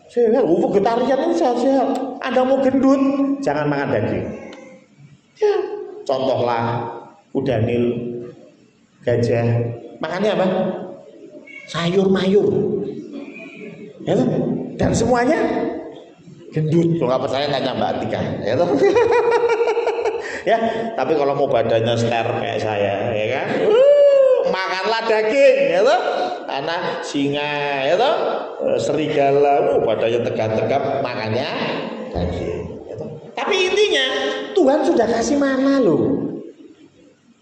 Sehat, vegetarian itu sehat-sehat. Anda mau gendut, jangan makan daging. Ya, contohlah kuda Nil, gajah, makannya apa? Sayur-mayur, ya toh? Dan semuanya gendut. Kalau nggak percaya tanya Mbak Atika, ya toh? Ya, tapi kalau mau badannya ster kayak saya, ya kan? Makanlah daging, ya toh? Karena singa, ya toh? Serigala, badannya tegap-tegap, makannya daging, ya toh? Tapi intinya Tuhan sudah kasih mana loh.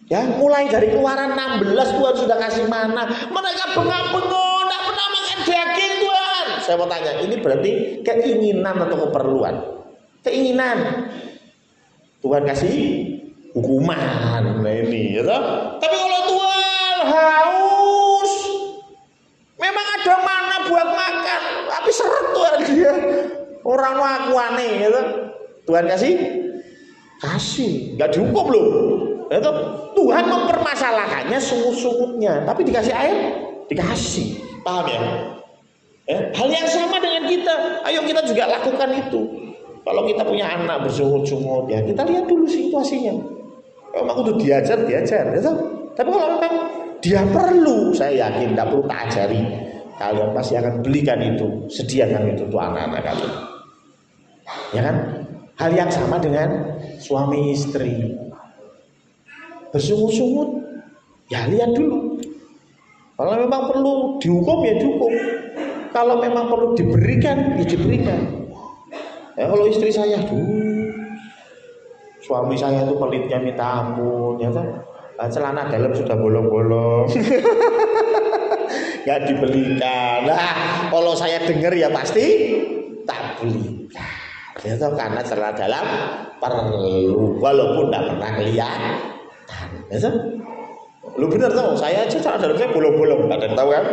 Ya, mulai dari Keluaran 16 Tuhan sudah kasih mana. Mereka bengak-bengok, tidak pernah makan daging Tuhan. Saya mau tanya, ini berarti keinginan atau keperluan? Keinginan. Tuhan kasih hukuman. Nah ini, ya toh? Tapi kalau Tuhan haus, memang ada mana buat makan, tapi seret Tuhan dia. Orang ngakuane, ya toh? Tuhan kasih, nggak dihukum loh. Itu Tuhan mempermasalahkannya sungut-sungutnya, tapi dikasih air, dikasih. Paham ya? Hal yang sama dengan kita. Ayo kita juga lakukan itu. Kalau kita punya anak bersungut-sungut, ya kita lihat dulu situasinya. Kalau memang udah diajar, ya. Tapi kalau memang dia perlu, saya yakin tidak perlu tak ajari. Kalian pasti akan belikan itu, sediakan itu untuk anak-anak kalian. Ya kan? Hal yang sama dengan suami istri. Bersungut-sungut, ya lihat dulu. Kalau memang perlu dihukum ya dihukum. Kalau memang perlu diberikan ya diberikan. Ya, kalau istri saya, suami saya itu pelitnya minta ampun, ya kan? Celana dalam sudah bolong-bolong, nggak dibelikan. Nah, kalau saya dengar ya pasti tak belikan. Ya toh, karena celana dalam perlu, walaupun tidak pernah kelihatan. Ya toh? Lu bener tau, saya aja celana dalam saya bolong-bolong, nggak ada yang tahu kan?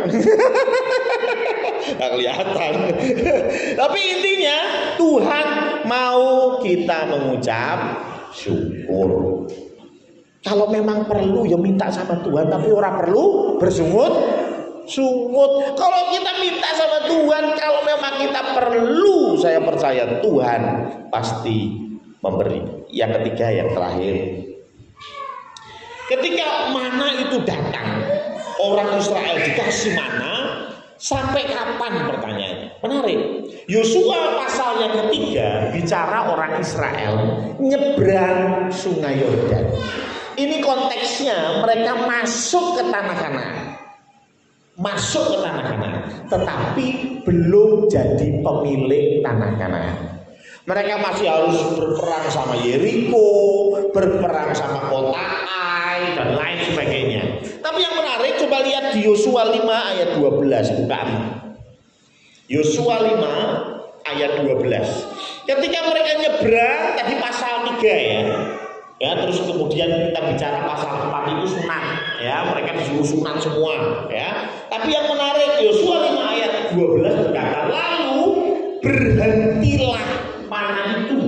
Nggak kelihatan. Tapi intinya Tuhan mau kita mengucap syukur. Kalau memang perlu ya minta sama Tuhan, tapi orang perlu bersungut-sungut. Kalau kita minta sama Tuhan, kalau memang kita perlu, saya percaya Tuhan pasti memberi. Yang ketiga, yang terakhir, ketika mana itu datang, orang Israel dikasih mana, sampai kapan pertanyaannya? Menarik. Yosua pasal yang ketiga bicara orang Israel nyebrang sungai Yordan. Ini konteksnya mereka masuk ke tanah Kanaan. Masuk ke tanah Kanaan, tetapi belum jadi pemilik tanah Kanaan. Mereka masih harus berperang sama Yeriko, berperang sama kota Ai dan lain sebagainya. Tapi yang menarik, coba lihat di Yosua 5 ayat 12, buka. Yosua 5 ayat 12. Ketika mereka nyebrang tadi pasal 3 ya. Ya, terus kemudian kita bicara pasal 4 itu sunat, ya, mereka disuruh sunat semua, ya. Tapi yang menarik, Yosua 5 ayat 12 berkata, lalu berhentilah panah itu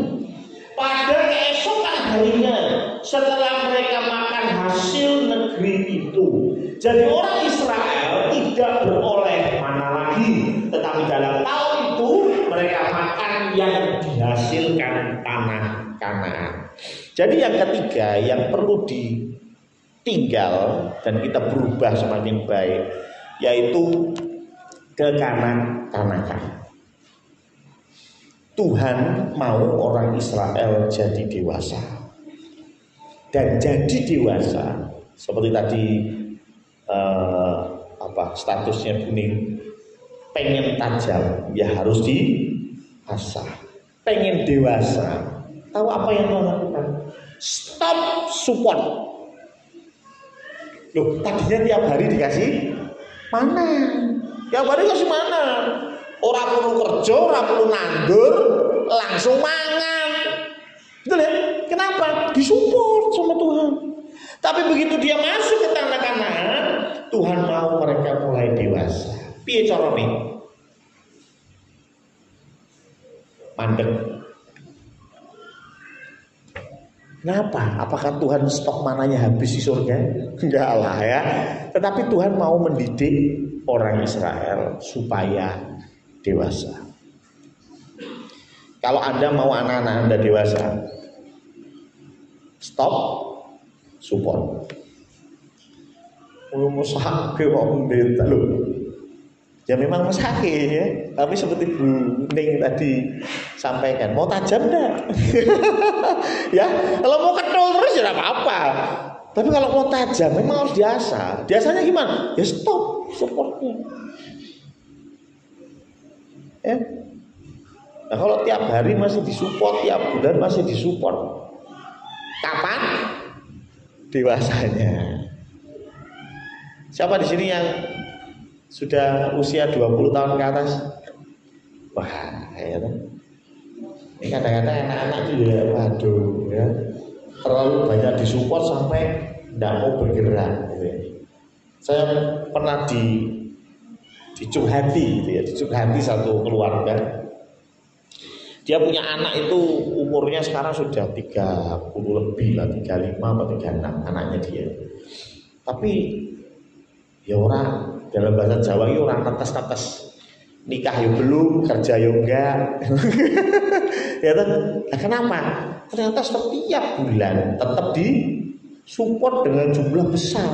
pada keesokan harinya setelah mereka makan hasil negeri itu. Jadi orang Israel tidak beroleh mana lagi, tetapi dalam tahun itu mereka makan yang dihasilkan tanah Kanaan. Jadi yang ketiga yang perlu ditinggal dan kita berubah semakin baik, yaitu kekanak-kanakan. Tuhan mau orang Israel jadi dewasa. Dan jadi dewasa seperti tadi statusnya Buning, pengen tajam ya harus diasah. Pengen dewasa, tahu apa yang Tuhan lakukan? Stop support. Loh, tadinya tiap hari dikasih mana? Tiap hari kasih mana? Orang perlu kerja, orang perlu nandur, langsung mangan. Betul ya? Kenapa? Disupport sama Tuhan. Tapi begitu dia masuk ke tanah Kanaan, Tuhan mau mereka mulai dewasa. Piye carane? Mandek. Kenapa? Apakah Tuhan stok mananya habis di surga? Enggak lah ya. Tetapi Tuhan mau mendidik orang Israel supaya dewasa. Kalau Anda mau anak-anak Anda dewasa, stop support. Mau sakit kok menderita loh. Ya memang sakit ya. Tapi seperti Bu Ning tadi sampaikan, mau tajam enggak? Ya, kalau mau ketul terus ya enggak apa-apa. Tapi kalau mau tajam memang harus diasah. Biasanya gimana? Ya stop supportnya. Ya. Nah kalau tiap hari masih disupport, tiap bulan masih disupport, kapan dewasanya? Siapa di sini yang sudah usia 20 tahun ke atas? Wah, ya kan? Ini kadang-kadang anak-anak juga, waduh, ya, terlalu banyak disupport sampai tidak mau bergerak. Gitu ya. Saya pernah dicurhati, gitu ya, dicurhati satu keluarga. Dia punya anak itu umurnya sekarang sudah 30 lebih lah, 35 atau 36 anaknya dia. Tapi ya orang dalam bahasa Jawa itu orang netes-netes, nikah ya belum, kerja ya enggak. Ya kan? Nah, kenapa? Ternyata setiap bulan tetap disupport dengan jumlah besar.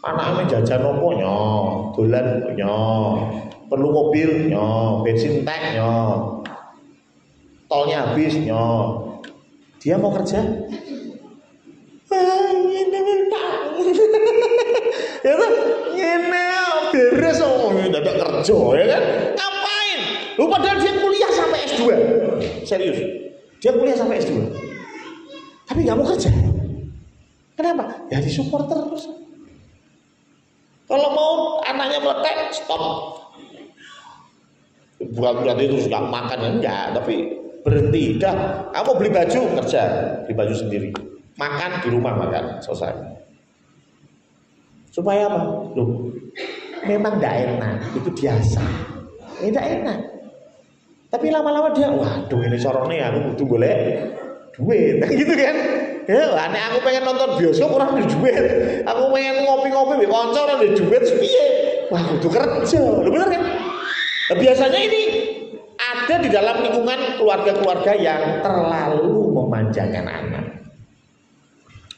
Anaknya jajan opo nyo, dolan nyo, perlu mobil nyo, bensin tank nyo, tolnya habis nyo. Dia mau kerja? Ya kan? kerja, ya kan? Ngapain? Lu padahal dia kuliah sampai S2. Serius. Dia kuliah sampai S2. Tapi nggak mau kerja. Kenapa? Ya disupport terus. Kalau mau anaknya meletek, stop. Bukan berarti terus nggak makan ya, enggak, tapi berhenti. Dah, kamu beli baju, kerja, beli baju sendiri. Makan di rumah, makan, selesai. Supaya apa? Loh, memang tidak enak, itu biasa. Ini tidak enak. Tapi lama-lama dia, waduh ini corongnya aku butuh golek duit, gitu kan? Ya, aneh aku pengen nonton bioskop orang ada duit. Aku pengen ngopi-ngopi di konco orang ada duit, piye? Wah, butuh kerja. Loh, bener kan? Nah, biasanya ini ada di dalam lingkungan keluarga-keluarga yang terlalu memanjakan anak.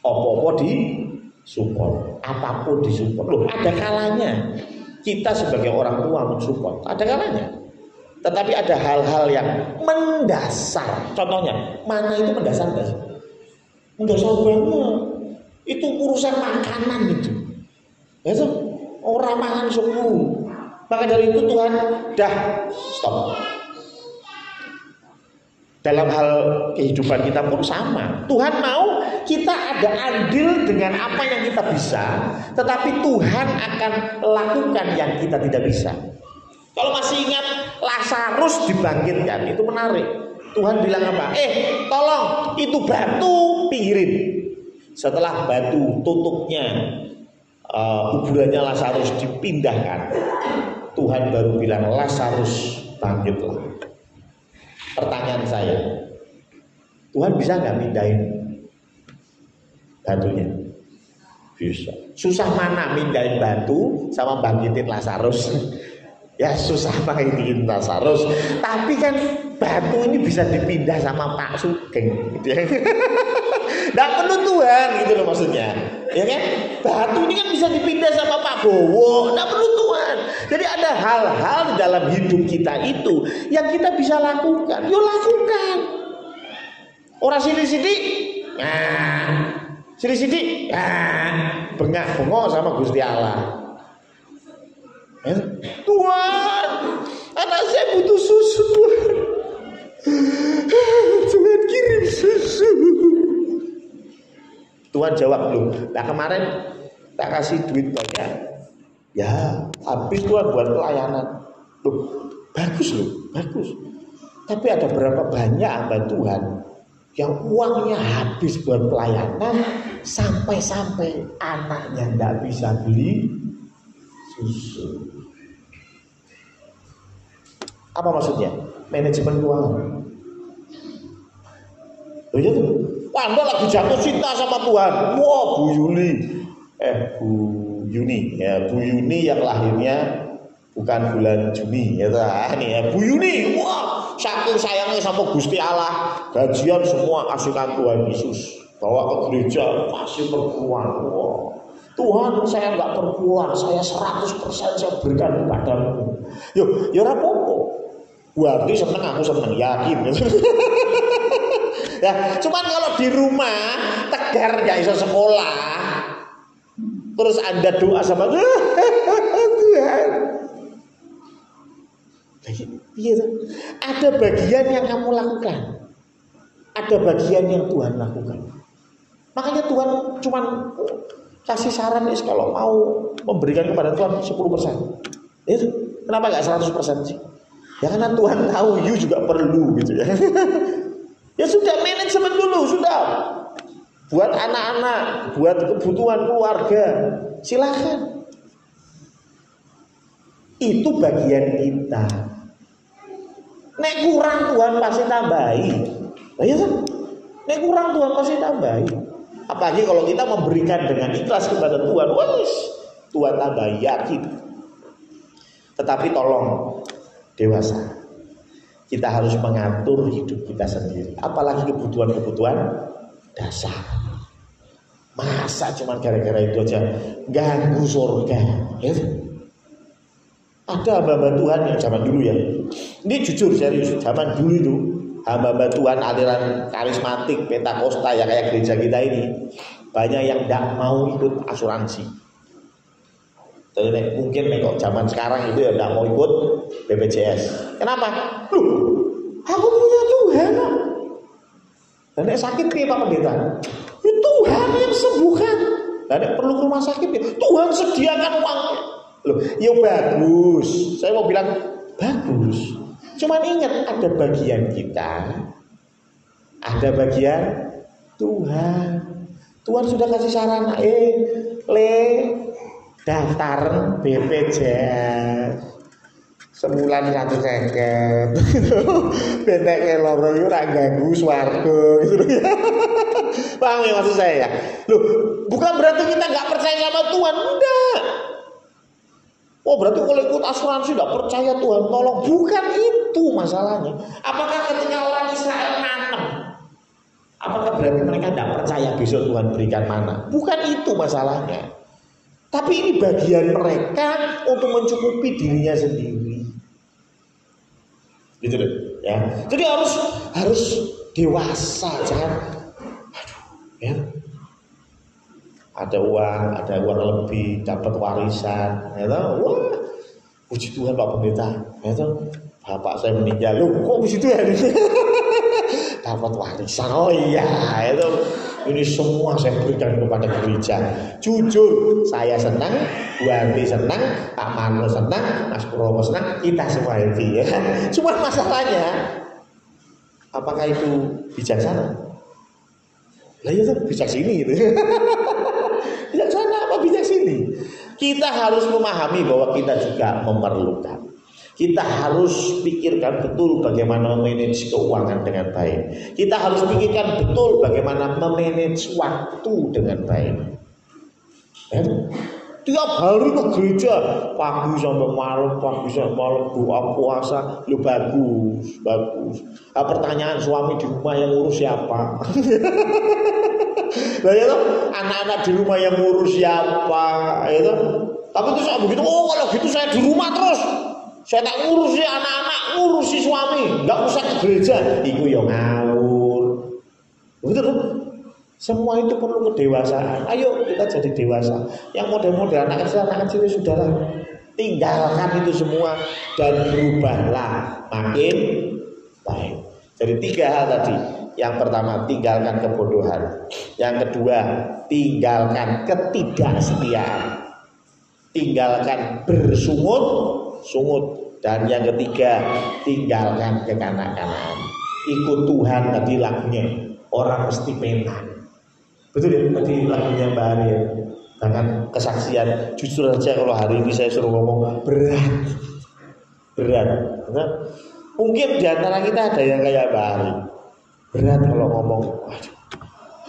Apa-apa disupport, apapun disupport. Loh, ada kalanya kita sebagai orang tua mensupport, ada kalanya. Tetapi ada hal-hal yang mendasar. Contohnya, mana itu mendasar enggak sih? Mendasar banget. Itu urusan makanan itu. Ya tuh, orang makan semua. Maka dari itu Tuhan dah stop. Dalam hal kehidupan kita pun sama. Tuhan mau kita ada andil dengan apa yang kita bisa, tetapi Tuhan akan lakukan yang kita tidak bisa. Kalau masih ingat Lazarus dibangkitkan, itu menarik. Tuhan bilang apa? Tolong itu batu pinggirin. Setelah batu tutupnya kuburannya Lazarus dipindahkan, Tuhan baru bilang Lazarus bangkitlah. Pertanyaan saya, Tuhan bisa nggak mindahin batunya? Bisa. Susah mana mindahin batu sama bangkitin Lazarus? Ya susah bangkitin Lazarus. Tapi kan batu ini bisa dipindah sama Pak Sugeng, gitu ya. Nggak perlu Tuhan, gitu loh maksudnya. Ya kan? Batu ini kan bisa dipindah sama Pak Bowo, nggak perlu Tuhan. Jadi ada hal-hal di dalam hidup kita itu yang kita bisa lakukan. Yo lakukan. Orang sidik-sidik, sidik-sidik, bengak-bengok sama Gusti Allah. Tuhan, anak saya butuh susu, Tuhan. Tuhan kirim susu. Tuhan jawab, loh, nah kemarin tak kasih duit banyak, ya habis Tuhan buat pelayanan. Loh, bagus loh, bagus. Tapi ada berapa banyak hamba Tuhan yang uangnya habis buat pelayanan, sampai-sampai anaknya tidak bisa beli susu. Apa maksudnya? Manajemen keuangan. Loh ya tuh. Wah, Anda lagi jatuh cinta sama Tuhan. Wah, Bu Yuli. Bu Yuni. Ya, Bu Yuni yang lahirnya bukan bulan Juni. Ya, nih ya, Bu Yuni. Wah, saking sayangnya sama Gusti Allah. Gajian semua kasihkan Tuhan Yesus. Bawa ke gereja, kasih perpuluhan. Wah, Tuhan saya nggak perpuluhan. Saya 100% saya berikan kepadamu. Yo, ya rapopo. Berarti seneng, aku seneng, yakin. Ya, cuman kalau di rumah tegar nggak bisa sekolah, terus Anda doa sama Tuhan, gitu. Ada bagian yang kamu lakukan, ada bagian yang Tuhan lakukan. Makanya Tuhan cuman kasih saran nih, kalau mau memberikan kepada Tuhan 10%. Itu kenapa nggak 100% sih? Ya karena Tuhan tahu you juga perlu gitu ya. Ya sudah, manajemen dulu, sudah. Buat anak-anak, buat kebutuhan keluarga, silakan. Itu bagian kita. Nek kurang Tuhan pasti tambahi. Nah, ya kan? Nek kurang Tuhan pasti tambahi. Apalagi kalau kita memberikan dengan ikhlas kepada Tuhan, wes Tuhan tambahi, yakin. Tetapi tolong dewasa, kita harus mengatur hidup kita sendiri. Apalagi kebutuhan-kebutuhan dasar. Masa cuma gara-gara itu aja ganggu surga, ya? Ada hamba-hamba Tuhan yang zaman dulu ya. Ini jujur serius, zaman dulu itu hamba-hamba Tuhan aliran karismatik, Pentakosta ya kayak gereja kita ini, banyak yang tidak mau ikut asuransi. Jadi mungkin kok zaman sekarang itu ya nggak mau ikut BPJS. Kenapa? Loh, aku punya Tuhan. Dan nek sakit nih Pak Pendeta, ya Tuhan yang sembuhkan. Dan nek perlu ke rumah sakit ya Tuhan sediakan uang. Loh, ya bagus. Saya mau bilang bagus. Cuman ingat ada bagian kita, ada bagian Tuhan. Tuhan sudah kasih saran, daftar BPJS sebulan 150 bentek loro yo ora ganggu swarga gitu ya. Paham ya maksud saya ya? Loh, bukan berarti kita nggak percaya sama Tuhan, enggak. Oh berarti kalau ikut asuransi nggak percaya Tuhan tolong, bukan itu masalahnya. Apakah ketika orang Israel nanem, apakah berarti mereka tidak percaya besok Tuhan berikan mana? Bukan itu masalahnya. Tapi ini bagian mereka untuk mencukupi dirinya sendiri. Gitu deh, ya. Jadi harus dewasa, jangan ya. Ada uang lebih, dapat warisan, ya toh. Wah, puji Tuhan Pak Pendeta, ya toh. Bapak saya meninggal, loh kok puji Tuhan. Dapat warisan, oh iya, itu ini semua saya berikan kepada gereja. Jujur, saya senang, Bu Andi senang, Pak Marlo senang, Mas Purwomo senang, kita semua happy ya. Cuma masalahnya, apakah itu bijaksana? Lah ya tuh bijak sini gitu. Bijaksana apa bijak sini? Kita harus memahami bahwa kita juga memerlukan. Kita harus pikirkan betul bagaimana memanage keuangan dengan baik. Kita harus pikirkan betul bagaimana memanage waktu dengan baik. Tiap hari ke gereja pagi sampai malam, doa puasa, lu bagus. Nah, pertanyaan suami di rumah yang ngurus siapa? Nah, ya toh, anak-anak di rumah yang ngurus siapa? Ya toh? Tapi terus begitu, oh kalau gitu saya di rumah terus. Saya tak ngurusi anak-anak, ngurusi suami, nggak usah ke gereja. Iku ya ngawur. Betul kan? Semua itu perlu kedewasaan. Ayo kita jadi dewasa. Yang model-model anak kecil itu sudahlah. Tinggalkan itu semua dan berubahlah makin baik. Jadi 3 hal tadi. Yang pertama, tinggalkan kebodohan. Yang kedua, tinggalkan ketidaksetiaan. Tinggalkan bersungut. Dan yang ketiga, tinggalkan kekanak-kanakan. Ikut Tuhan tadi lagunya. Orang mesti menang. Betul ya tadi lagunya Mbak Ari ya. Dengan kesaksian, jujur saja kalau hari ini saya suruh ngomong berat. Nah, mungkin diantara kita ada yang kayak Mbak Ari. Berat kalau ngomong,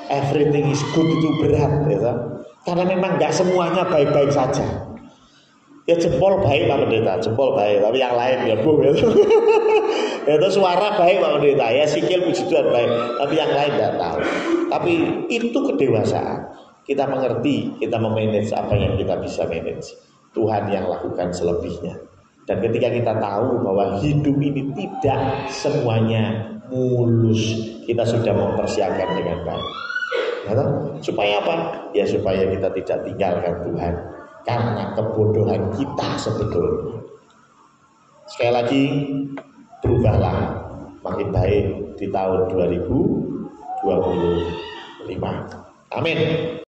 everything is good itu berat, ya. Karena memang nggak semuanya baik-baik saja. Ya jempol baik Pak Pendeta, jempol baik, tapi yang lain ya bu, ya. Itu suara baik Pak Pendeta, ya sikil puji Tuhan baik, tapi yang lain tidak tahu. Tapi itu kedewasaan. Kita mengerti, kita memanage apa yang kita bisa manage. Tuhan yang lakukan selebihnya. Dan ketika kita tahu bahwa hidup ini tidak semuanya mulus, kita sudah mempersiapkan dengan baik. Ya, supaya apa? Ya supaya kita tidak tinggalkan Tuhan karena kebodohan kita sebetulnya. Sekali lagi, berubahlah makin baik di tahun 2025. Amin.